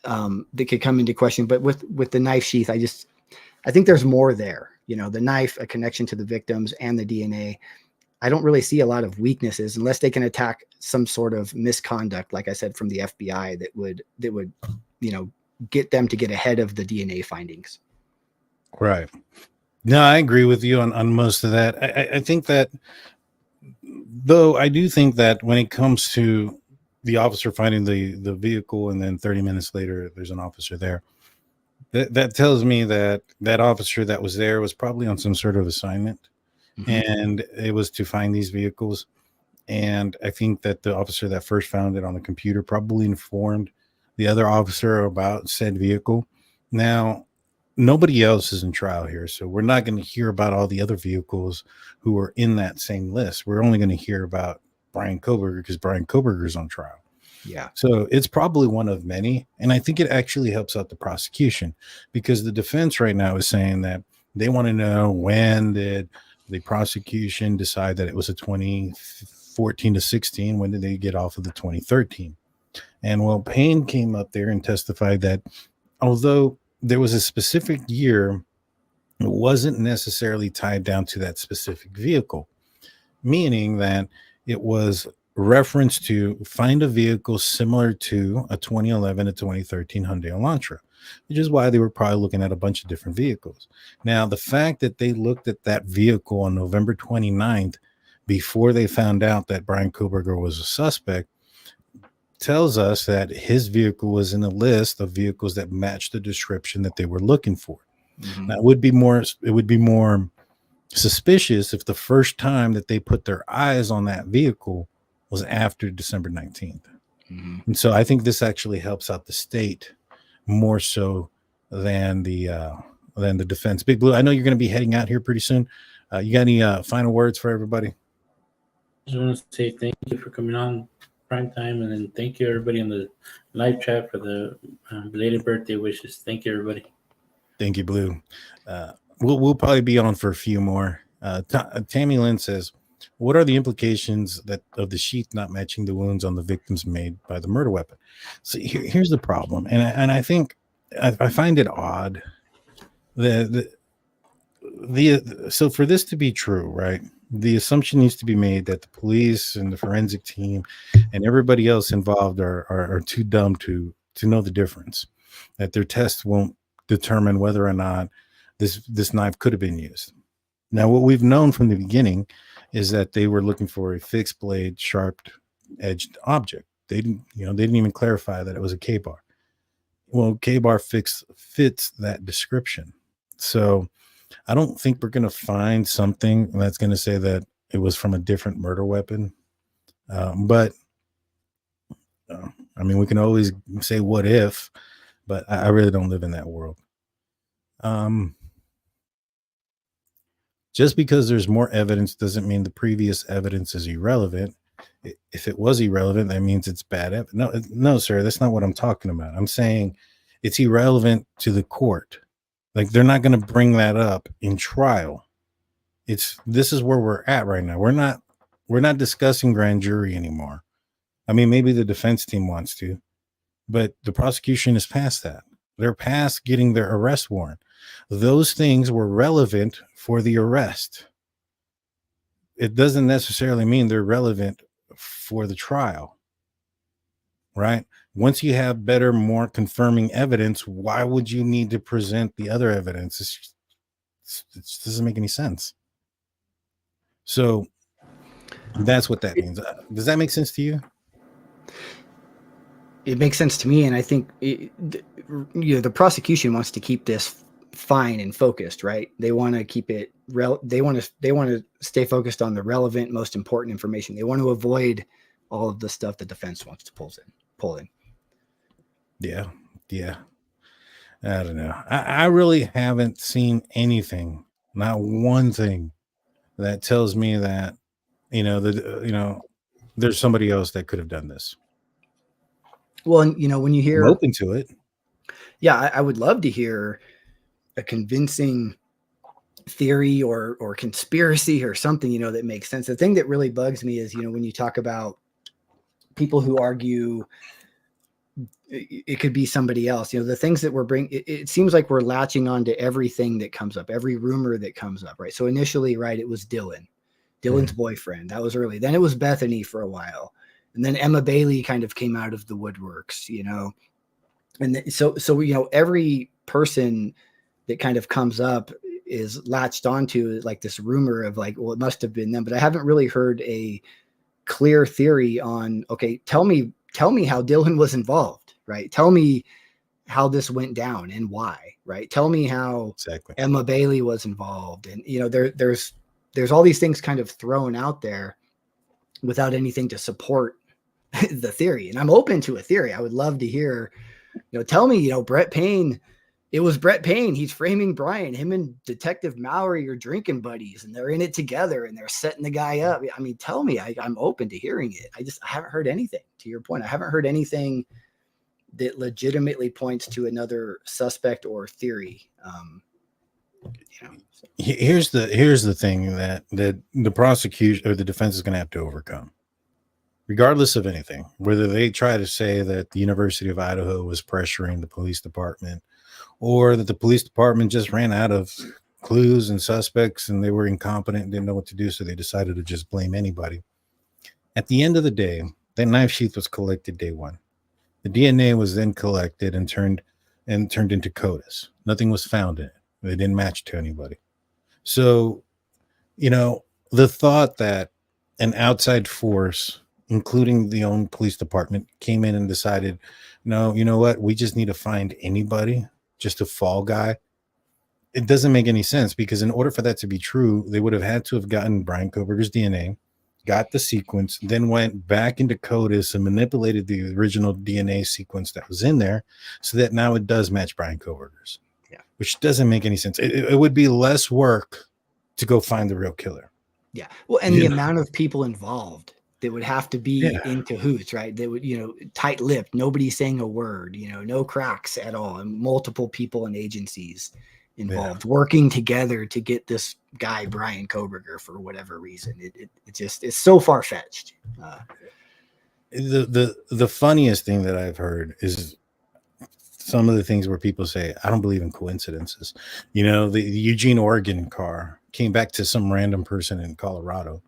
that could come into question. But with the knife sheath, I think there's more there. The knife, a connection to the victims, and the DNA. I don't really see a lot of weaknesses unless they can attack some sort of misconduct, like I said, from the FBI that would get them to get ahead of the DNA findings. Right. No, I agree with you on most of that. I think that, though, I do think that when it comes to the officer finding the vehicle and then 30 minutes later there's an officer there, that tells me that officer that was there was probably on some sort of assignment. And it was to find these vehicles. And I think that the officer that first found it on the computer probably informed the other officer about said vehicle. Now, nobody else is in trial here, so we're not going to hear about all the other vehicles who are in that same list. We're only going to hear about Bryan Kohberger because Bryan Kohberger is on trial. Yeah. So it's probably one of many. And I think it actually helps out the prosecution because the defense right now is saying that they want to know, when did the prosecution decide that it was a 2014 to 16? When did they get off of the 2013? And Payne came up there and testified that although there was a specific year, it wasn't necessarily tied down to that specific vehicle, meaning that it was reference to find a vehicle similar to a 2011 to 2013 Hyundai Elantra, which is why they were probably looking at a bunch of different vehicles. Now, the fact that they looked at that vehicle on November 29th before they found out that Bryan Kohberger was a suspect tells us that his vehicle was in a list of vehicles that matched the description that they were looking for. Mhm. Now, it would be more suspicious if the first time that they put their eyes on that vehicle was after December 19th. Mhm. And so I think this actually helps out the state more so than the defense. Big Blue, I know you're going to be heading out here pretty soon. You got any final words for everybody? I just want to say thank you for coming on prime time, and then thank you everybody on the live chat for the belated birthday wishes. Thank you, everybody. Thank you, Blue. We'll probably be on for a few more. Tammy Lynn says, what are the implications of the sheath not matching the wounds on the victims made by the murder weapon? So here's the problem, and I think I find it odd that so for this to be true, right? The assumption needs to be made that the police and the forensic team and everybody else involved are too dumb to know the difference. That their tests won't determine whether or not this knife could have been used. Now, what we've known from the beginning is that they were looking for a fixed blade, sharp edged object. They didn't even clarify that it was a K-bar. Well, K-bar fits that description. So I don't think we're going to find something that's going to say that it was from a different murder weapon. But I mean, we can always say what if, but I really don't live in that world. Just because there's more evidence doesn't mean the previous evidence is irrelevant. If it was irrelevant, that means it's bad evidence. No, sir, that's not what I'm talking about. I'm saying it's irrelevant to the court. Like, they're not going to bring that up in trial. This is where we're at right now. We're not discussing grand jury anymore. I mean, maybe the defense team wants to, but the prosecution is past that. They're past getting their arrest warrant. Those things were relevant for the arrest. It doesn't necessarily mean they're relevant for the trial, right? Once you have better, more confirming evidence, why would you need to present the other evidence? It doesn't make any sense. So that's what that means. Does that make sense to you? It makes sense to me, and I think the prosecution wants to keep this fine and focused, right? They want to keep it they want to stay focused on the relevant, most important information. They want to avoid all of the stuff the defense wants to pull in. Yeah. I don't know. I really haven't seen anything, not one thing, that tells me that there's somebody else that could have done this. Well, and when you hear, I'm open to it. Yeah, I would love to hear a convincing theory or conspiracy or something, that makes sense. The thing that really bugs me is, when you talk about people who argue it could be somebody else, the things that we're bringing, it seems like we're latching on to everything that comes up, every rumor that comes up, right? So initially, right, it was Dylan's boyfriend. That was early. Then it was Bethany for a while. And then Emma Bailey kind of came out of the woodworks, and so every person that kind of comes up is latched onto like this rumor of like, well, it must have been them, but I haven't really heard a clear theory on, okay, tell me how Dylan was involved, right? Tell me how this went down and why, right? Tell me how exactly Emma Bailey was involved. And, there's all these things kind of thrown out there without anything to support the theory. And I'm open to a theory. I would love to hear, tell me, Brett Payne, it was Brett Payne. He's framing Bryan. Him and Detective Mallory are drinking buddies and they're in it together and they're setting the guy up. I mean, tell me, I'm open to hearing it. I haven't heard anything. To your point, I haven't heard anything that legitimately points to another suspect or theory. Here's the thing that the prosecution or the defense is going to have to overcome, regardless of anything, whether they try to say that the University of Idaho was pressuring the police department or that the police department just ran out of clues and suspects and they were incompetent and didn't know what to do, so they decided to just blame anybody. At the end of the day, that knife sheath was collected day one. The DNA was then collected and turned into CODIS. Nothing was found in it. They didn't match to anybody. So, the thought that an outside force, including the own police department, came in and decided, no, you know what? We just need to find anybody, just a fall guy. It doesn't make any sense, because in order for that to be true, they would have had to have gotten Bryan Kohberger's DNA, got the sequence, then went back into CODIS and manipulated the original DNA sequence that was in there so that now it does match Bryan Kohberger's. Yeah. Which doesn't make any sense. It would be less work to go find the real killer. Yeah. Well, and the amount of people involved that would have to be in cahoots, right? They would, tight-lipped, nobody saying a word, no cracks at all, and multiple people and agencies involved working together to get this guy Bryan Kohberger for whatever reason. It's so far-fetched. The funniest thing that I've heard is some of the things where people say, I don't believe in coincidences. The Eugene, Oregon car came back to some random person in Colorado.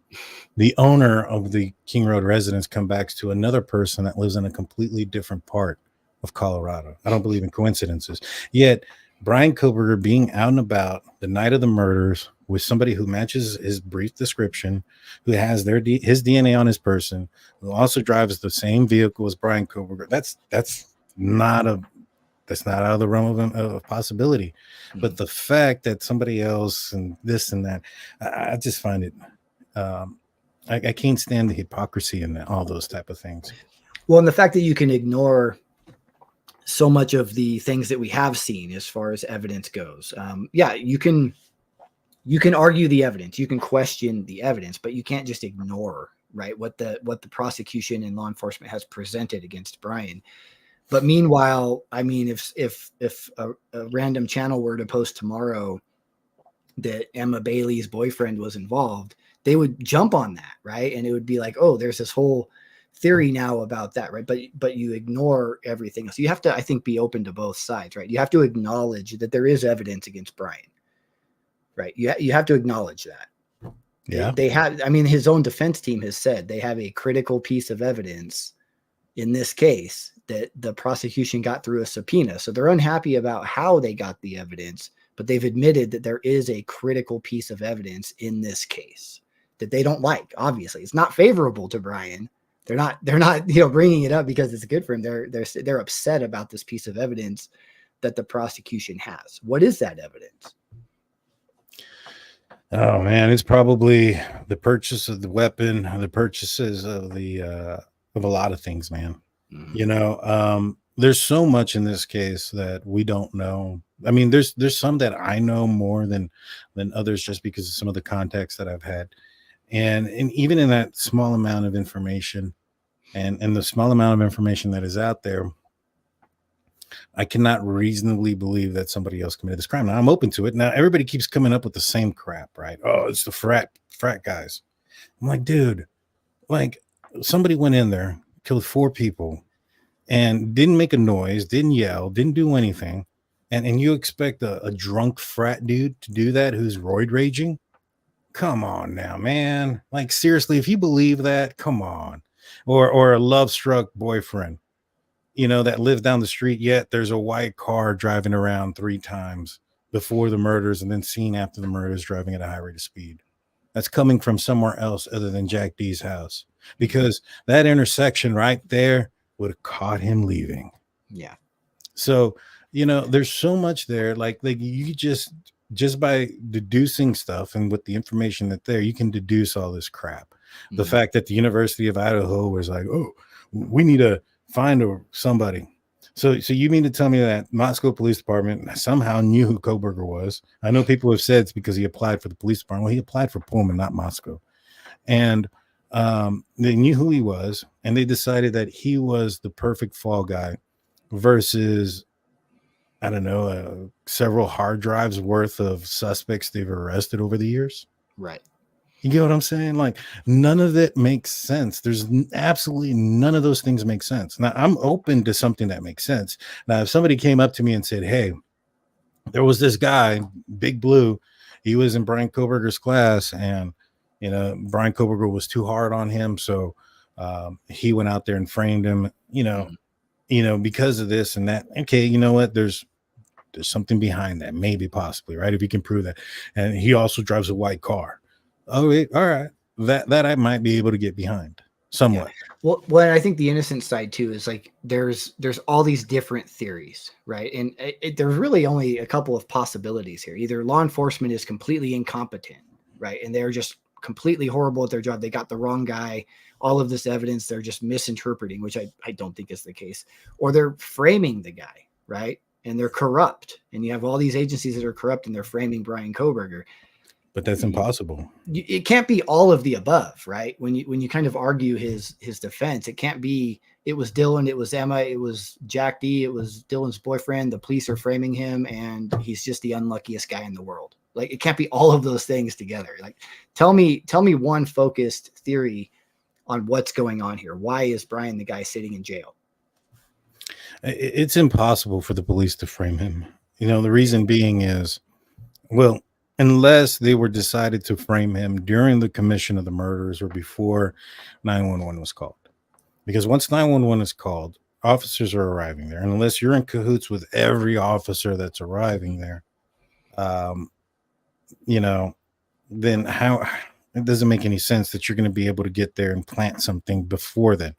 The owner of the King Road residence come back to another person that lives in a completely different part of Colorado. I don't believe in coincidences. Yet Bryan Kohberger being out and about the night of the murders with somebody who matches his brief description, who has his DNA on his person, who also drives the same vehicle as Bryan Kohberger. That's not out of the realm of possibility. Mm-hmm. But the fact that somebody else and this and that, I just find it. I can't stand the hypocrisy in all those type of things. Well, and the fact that you can ignore so much of the things that we have seen as far as evidence goes. You can argue the evidence, you can question the evidence, but you can't just ignore, right, what the prosecution and law enforcement has presented against Bryan. But meanwhile, I mean, if a random channel were to post tomorrow that Emma Bailey's boyfriend was involved, they would jump on that, right? And it would be like, oh, there's this whole theory now about that, right? But you ignore everything else. You have to, I think, be open to both sides, right? You have to acknowledge that there is evidence against Bryan, right? You have to acknowledge that. Yeah. They have, I mean, his own defense team has said they have a critical piece of evidence in this case that the prosecution got through a subpoena. So they're unhappy about how they got the evidence, but they've admitted that there is a critical piece of evidence in this case that they don't like. Obviously, it's not favorable to Bryan. They're not, bringing it up because it's good for him. They're upset about this piece of evidence that the prosecution has. What is that evidence? Oh man, it's probably the purchase of the weapon, the purchases of of a lot of things, man. Mm-hmm. There's so much in this case that we don't know. I mean, there's some that I know more than others just because of some of the context that I've had. And even in that small amount of information and the small amount of information that is out there, I cannot reasonably believe that somebody else committed this crime. Now I'm open to it. Now everybody keeps coming up with the same crap, right? Oh, it's the frat guys. I'm like, dude, like somebody went in there, killed 4 people and didn't make a noise, didn't yell, didn't do anything. And you expect a drunk frat dude to do that who's roid raging? Come on now, man. Like seriously, if you believe that, come on. Or a love-struck boyfriend, that lived down the street, yet there's a white car driving around 3 times before the murders and then seen after the murders driving at a high rate of speed. That's coming from somewhere else other than Jack D's house, because that intersection right there would have caught him leaving. Yeah. So, there's so much there. Like you just by deducing stuff and with the information that there, you can deduce all this crap. The fact that the University of Idaho was like, oh, we need to find somebody. So you mean to tell me that Moscow Police Department somehow knew who Kohberger was? I know people have said it's because he applied for the police department. Well, he applied for Pullman, not Moscow. And they knew who he was, and they decided that he was the perfect fall guy versus, I don't know, several hard drives worth of suspects they've arrested over the years. Right. You get what I'm saying? Like none of it makes sense. There's absolutely none of those things make sense. Now I'm open to something that makes sense. Now, if somebody came up to me and said, hey, there was this guy, Big Blue, he was in Bryan Kohberger's class and, Bryan Kohberger was too hard on him. So He went out there and framed him, because of this and that. Okay, you know what? There's something behind that, maybe, possibly, right? If you can prove that. And he also drives a white car. Oh, wait, all right. That I might be able to get behind somewhat. Yeah. Well, I think the innocent side too is like there's all these different theories, right? And there's really only a couple of possibilities here. Either law enforcement is completely incompetent, right? And they're just completely horrible at their job. They got the wrong guy. All of this evidence they're just misinterpreting, which I don't think is the case. Or they're framing the guy, right? And they're corrupt. And you have all these agencies that are corrupt and they're framing Bryan Kohberger. But that's impossible. It can't be all of the above, right? When you kind of argue his defense, it can't be, it was Dylan, it was Emma, it was Jack D, it was Dylan's boyfriend. The police are framing him and he's just the unluckiest guy in the world. Like, it can't be all of those things together. Like, tell me one focused theory on what's going on here. Why is Bryan the guy sitting in jail? It's impossible for the police to frame him. The reason being is, well, unless they were decided to frame him during the commission of the murders or before 911 was called. Because once 911 is called, officers are arriving there. And unless you're in cahoots with every officer that's arriving there, then how it doesn't make any sense that you're going to be able to get there and plant something before then.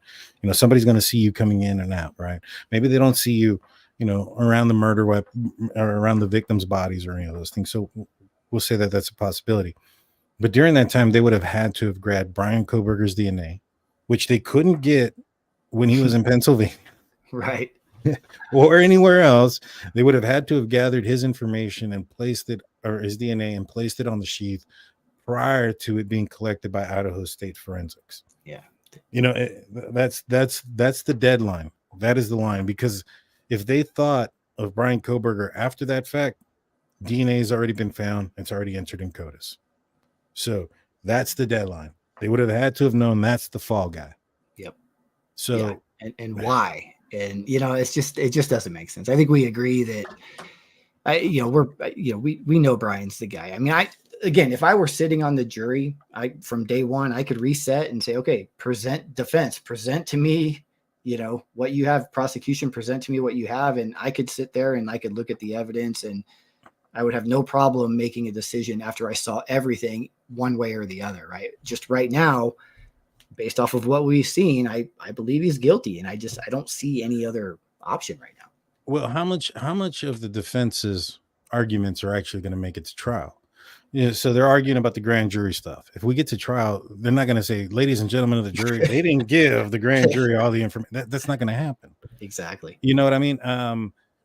Somebody's going to see you coming in and out, right? Maybe they don't see you, around the murder weapon or around the victim's bodies or any of those things. So we'll say that that's a possibility. But during that time, they would have had to have grabbed Bryan Kohberger's DNA, which they couldn't get when he was in Pennsylvania. Right. Or anywhere else. They would have had to have gathered his information and placed it, or his DNA, and placed it on the sheath prior to it being collected by Idaho State Forensics. Yeah. That's the deadline. That is the line. Because if they thought of Bryan Kohberger after that fact, DNA has already been found. It's already entered in CODIS. So that's the deadline. They would have had to have known that's the fall guy. Yep. So and why? And it just doesn't make sense. I think we agree that we know Bryan's the guy. I mean, again, if I were sitting on the jury, from day one, I could reset and say, okay, present defense, present to me, what you have, prosecution, present to me what you have. And I could sit there and I could look at the evidence and I would have no problem making a decision after I saw everything one way or the other, right? Just right now, based off of what we've seen, I believe he's guilty. And I don't see any other option right now. Well, how much of the defense's arguments are actually going to make it to trial? So they're arguing about the grand jury stuff. If we get to trial, they're not going to say, ladies and gentlemen of the jury, they didn't give the grand jury all the information. That's not going to happen. Exactly. You know what I mean?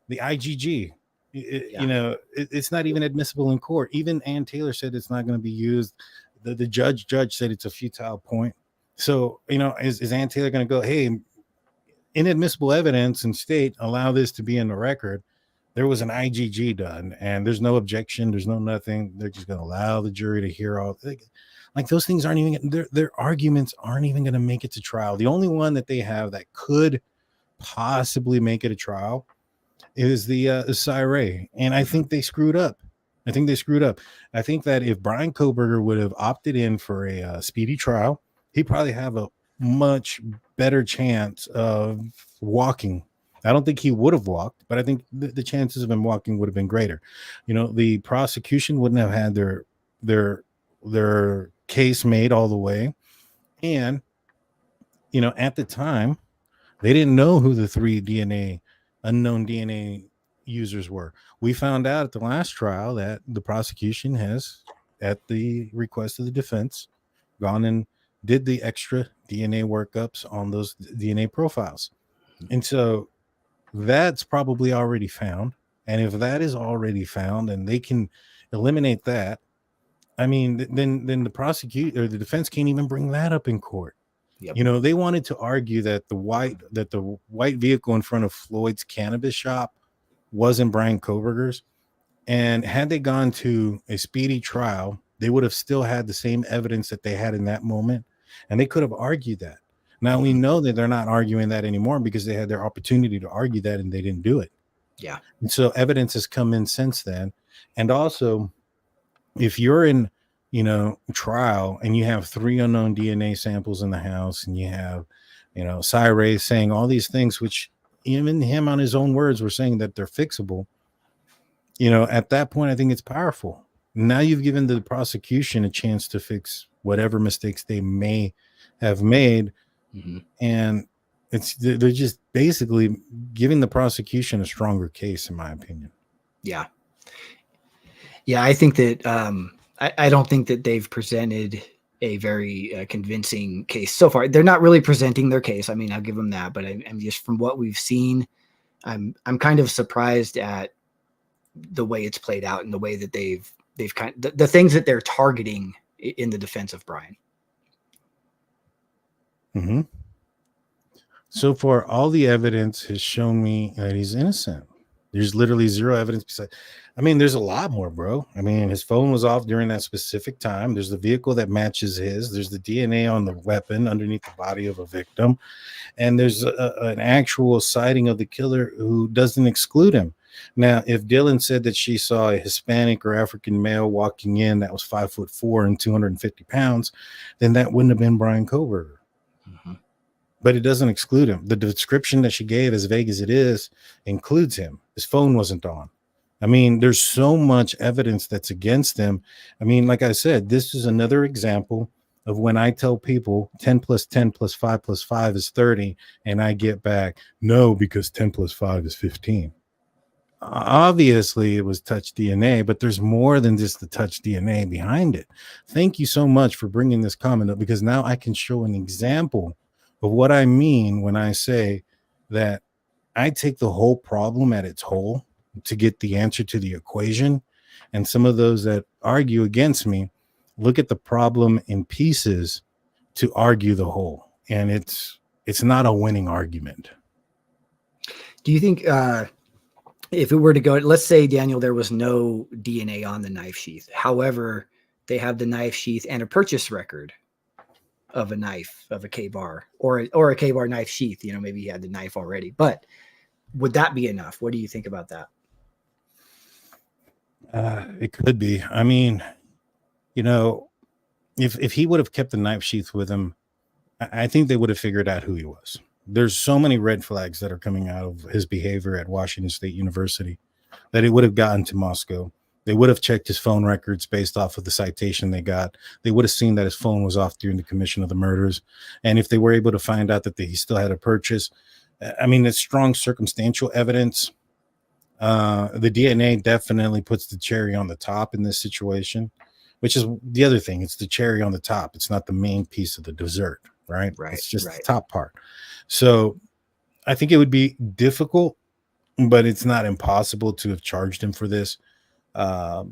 The IGG, it's not even admissible in court. Even Ann Taylor said it's not going to be used. The judge said it's a futile point. So, is Ann Taylor going to go, hey, inadmissible evidence and state, allow this to be in the record? There was an IGG done and there's no objection. There's no nothing. They're just going to allow the jury to hear all. Like those things aren't even, their arguments aren't even going to make it to trial. The only one that they have that could possibly make it a trial is the Syray. And I think they screwed up. I think that if Bryan Kohberger would have opted in for a speedy trial, he'd probably have a much better chance of walking. I don't think he would have walked, but I think the chances of him walking would have been greater. The prosecution wouldn't have had their case made all the way. And, at the time, they didn't know who the 3 unknown DNA users were. We found out at the last trial that the prosecution has, at the request of the defense, gone and did the extra DNA workups on those DNA profiles. And so that's probably already found. And if that is already found and they can eliminate that, I mean, then the prosecutor or the defense can't even bring that up in court. Yep. They wanted to argue that the white vehicle in front of Floyd's cannabis shop wasn't Bryan Kohberger's. And had they gone to a speedy trial, they would have still had the same evidence that they had in that moment. And they could have argued that. Now we know that they're not arguing that anymore because they had their opportunity to argue that and they didn't do it. Yeah. And so evidence has come in since then. And also, if you're in, trial, and you have 3 unknown DNA samples in the house, and you have, Cyrus saying all these things, which even him on his own words were saying that they're fixable. At that point, I think it's powerful. Now you've given the prosecution a chance to fix whatever mistakes they may have made. Mm-hmm. And they're just basically giving the prosecution a stronger case, in my opinion. Yeah. I think that I don't think that they've presented a very convincing case so far. They're not really presenting their case. I mean, I'll give them that, but I'm just, from what we've seen, I'm kind of surprised at the way it's played out and the way that they've the things that they're targeting in the defense of Bryan. Mm-hmm. So far, all the evidence has shown me that he's innocent. There's literally zero evidence besides. I mean, there's a lot more, bro. I mean, his phone was off during that specific time. There's the vehicle that matches his. There's the DNA on the weapon underneath the body of a victim. And there's an actual sighting of the killer who doesn't exclude him. Now, if Dylan said that she saw a Hispanic or African male walking in that was 5'4" and 250 pounds, then that wouldn't have been Bryan Kohberger. Mm-hmm. But it doesn't exclude him. The description that she gave, as vague as it is, includes him. His phone wasn't on. I mean, there's so much evidence that's against him. I mean, like I said, this is another example of when I tell people 10 plus 10 plus 5 plus 5 is 30, and I get back, no, because 10 plus 5 is 15. Obviously, it was touch DNA, but there's more than just the touch DNA behind it. Thank you so much for bringing this comment up, because now I can show an example of what I mean when I say that I take the whole problem at its whole to get the answer to the equation. And some of those that argue against me look at the problem in pieces to argue the whole. And it's not a winning argument. Do you think if it were to go, let's say, Daniel, there was no DNA on the knife sheath. However, they have the knife sheath and a purchase record of a knife, of a K-bar or a K-bar knife sheath. Maybe he had the knife already, but would that be enough? What do you think about that? It could be. I mean, if he would have kept the knife sheath with him, I think they would have figured out who he was. There's so many red flags that are coming out of his behavior at Washington State University that it would have gotten to Moscow. They would have checked his phone records based off of the citation they got. They would have seen that his phone was off during the commission of the murders. And if they were able to find out that he still had a purchase, I mean, it's strong circumstantial evidence. The DNA definitely puts the cherry on the top in this situation, which is the other thing. It's the cherry on the top. It's not the main piece of the dessert, right? It's just the top part. So I think it would be difficult, but it's not impossible to have charged him for this. The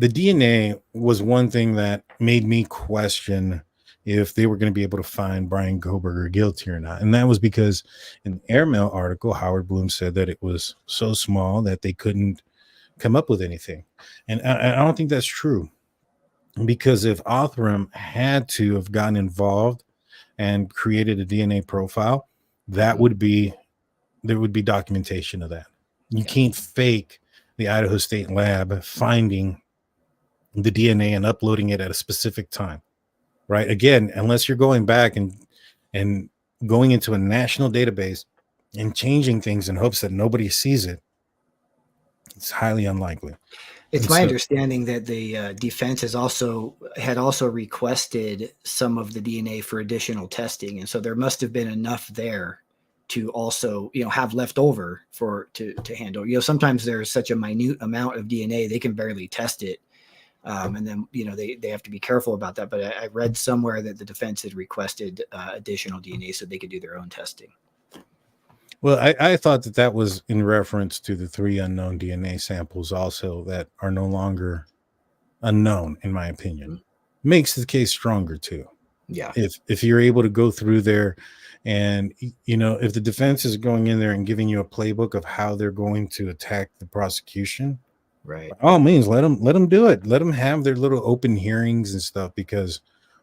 DNA was one thing that made me question if they were going to be able to find Bryan Kohberger guilty or not. And that was because in the Airmail article, Howard Bloom said that it was so small that they couldn't come up with anything. And I don't think that's true, because if Othram had to have gotten involved and created a DNA profile, there would be documentation of that. You can't fake the Idaho State lab finding the DNA and uploading it at a specific time, right? Again, unless you're going back and going into a national database and changing things in hopes that nobody sees it, it's highly unlikely. It's my understanding that the defense had also requested some of the DNA for additional testing, and so there must have been enough there to also, have left over to handle. Sometimes there's such a minute amount of DNA they can barely test it, and then they have to be careful about that. But I read somewhere that the defense had requested additional DNA so they could do their own testing. Well, I thought that was in reference to the 3 unknown DNA samples also that are no longer unknown, in my opinion. Makes the case stronger too. Yeah. If you're able to go through there and, if the defense is going in there and giving you a playbook of how they're going to attack the prosecution, right, by all means, let them do it. Let them have their little open hearings and stuff, because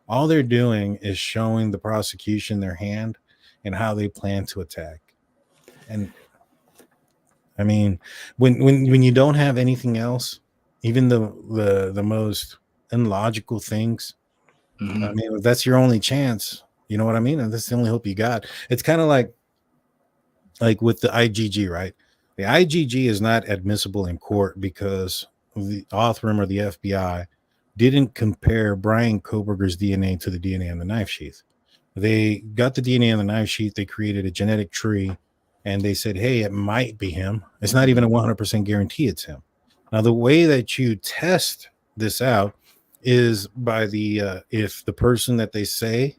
all they're doing is showing the prosecution their hand and how they plan to attack. And I mean, when you don't have anything else, even the most illogical things. Mhm. I mean, if that's your only chance, you know what I mean? And that's the only hope you got. It's kind of like with the IgG, right? The IgG is not admissible in court because the Othram or the FBI didn't compare Bryan Kohberger's DNA to the DNA on the knife sheath. They got the DNA on the knife sheath, they created a genetic tree, and they said, hey, it might be him. It's not even a 100% guarantee it's him. Now, the way that you test this out is by if the person that they say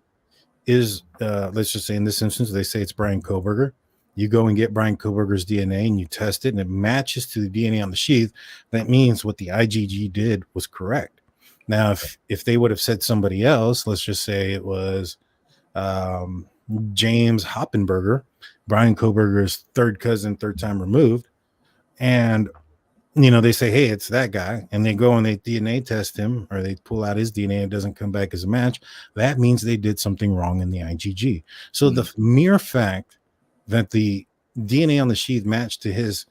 is, let's just say in this instance, they say it's Bryan Kohberger. You go and get Bryan Kohberger's DNA and you test it and it matches to the DNA on the sheath. That means what the IgG did was correct. Now, if they would have said somebody else, let's just say it was James Hoppenberger, Bryan Kohberger's third cousin, third time removed, and they say, hey, it's that guy, and they go and they DNA test him, or they pull out his DNA, it doesn't come back as a match, that means they did something wrong in the IgG. So the mere fact that the DNA on the sheath matched to his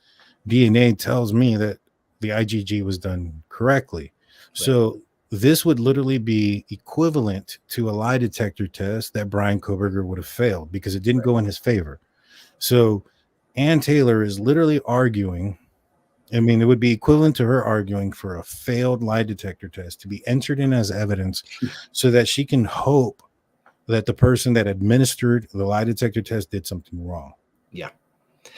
DNA tells me that the IgG was done correctly. Right. So this would literally be equivalent to a lie detector test that Bryan Kohberger would have failed because it didn't go in his favor. So Ann Taylor is literally arguing, I mean, it would be equivalent to her arguing for a failed lie detector test to be entered in as evidence so that she can hope that the person that administered the lie detector test did something wrong. Yeah.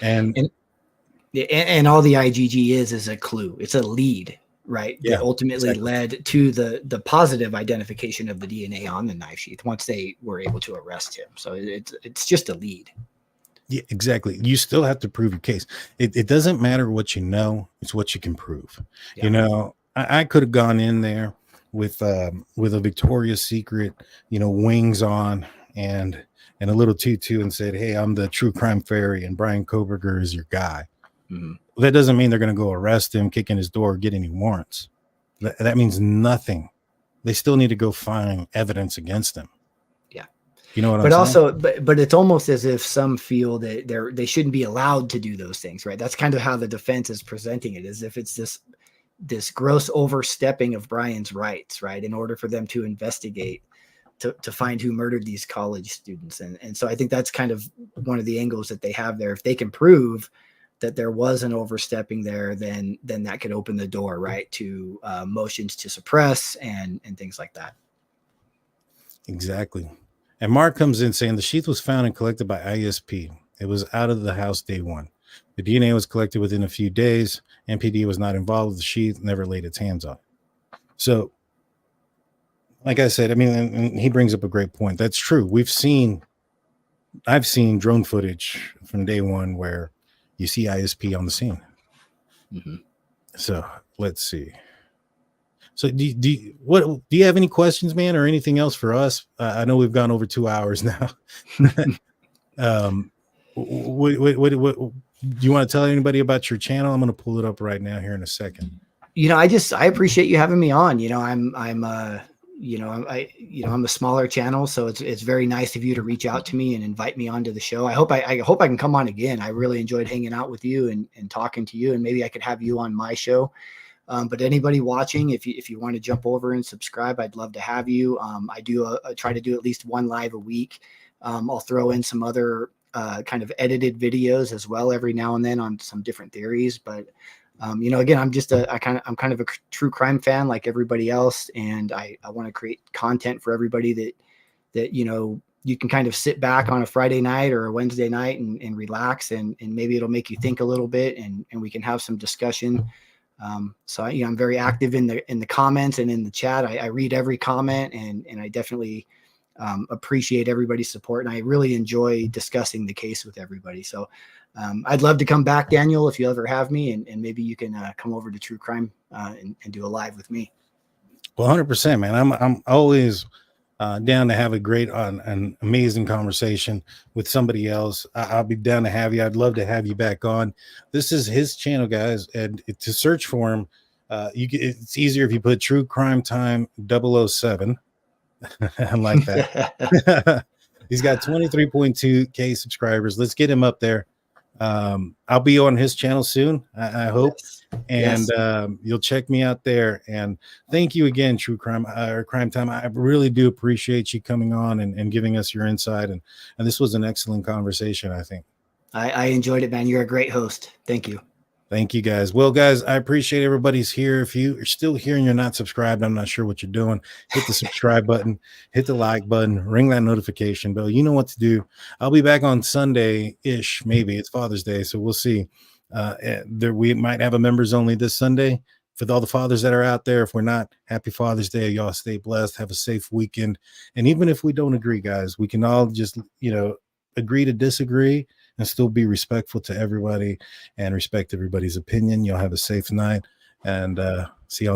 And all the IgG is a clue. It's a lead, right? Yeah, that ultimately led to the positive identification of the DNA on the knife sheath once they were able to arrest him. So it's just a lead. Yeah, exactly. You still have to prove your case. It doesn't matter what you know, it's what you can prove. Yeah. I could have gone in there with a Victoria's Secret, wings on and a little tutu and said, hey, I'm the true crime fairy and Bryan Kohberger is your guy. Mm-hmm. Well, that doesn't mean they're going to go arrest him, kick in his door, or get any warrants. That means nothing. They still need to go find evidence against him. Yeah. You know what I'm saying? But it's almost as if some feel that they shouldn't be allowed to do those things, right? That's kind of how the defense is presenting it, as if it's this gross overstepping of Bryan's rights, right? In order for them to investigate, to find who murdered these college students. And so I think that's kind of one of the angles that they have there. If they can prove that there was an overstepping there, then that could open the door, right, to motions to suppress and things like that. Exactly. And Mark comes in saying the sheath was found and collected by ISP. It was out of the house day one. The DNA was collected within a few days. MPD was not involved with the sheath, never laid its hands on it. So, like I said, I mean, and he brings up a great point. That's true. I've seen drone footage from day one where you see ISP on the scene. Mm-hmm. So let's see. So do you have any questions, man, or anything else for us? I know we've gone over 2 hours now. What do you want to tell anybody about your channel? I'm going to pull it up right now here in a second. I appreciate you having me on. I'm a smaller channel, so it's very nice of you to reach out to me and invite me onto the show. I hope I can come on again. I really enjoyed hanging out with you and talking to you, and maybe I could have you on my show. But anybody watching, if you want to jump over and subscribe, I'd love to have you. I try to do at least one live a week. I'll throw in some other kind of edited videos as well every now and then on some different theories. But again, I'm kind of a true crime fan like everybody else, and I want to create content for everybody that you can kind of sit back on a Friday night or a Wednesday night and relax, and maybe it'll make you think a little bit, and we can have some discussion. So I'm very active in the comments and in the chat. I read every comment, and I definitely appreciate everybody's support, and I really enjoy discussing the case with everybody. So I'd love to come back, Daniel, if you ever have me, and maybe you can come over to True Crime and do a live with me. Well, 100%, man. I'm always down to have a great an amazing conversation with somebody else. I'll be down to have you. I'd love to have you back on. This is his channel, guys, and to search for him, it's easier if you put True Crime Time 007. I like that. He's got 23.2K subscribers. Let's get him up there. I'll be on his channel soon, I hope. Yes. And Yes. you'll check me out there. And thank you again, True Crime or Crime Time. I really do appreciate you coming on and giving us your insight. And this was an excellent conversation, I think. I enjoyed it, man. You're a great host. Thank you. Thank you, guys. Well, guys, I appreciate everybody's here. If you are still here and you're not subscribed, I'm not sure what you're doing. Hit the subscribe button, hit the like button, ring that notification bell. You know what to do. I'll be back on Sunday-ish, maybe. It's Father's Day, so we'll see. We might have a members only this Sunday. For all the fathers that are out there, if we're not, happy Father's Day. Y'all stay blessed. Have a safe weekend. And even if we don't agree, guys, we can all just, agree to disagree and still be respectful to everybody and respect everybody's opinion. Y'all have a safe night and see y'all next.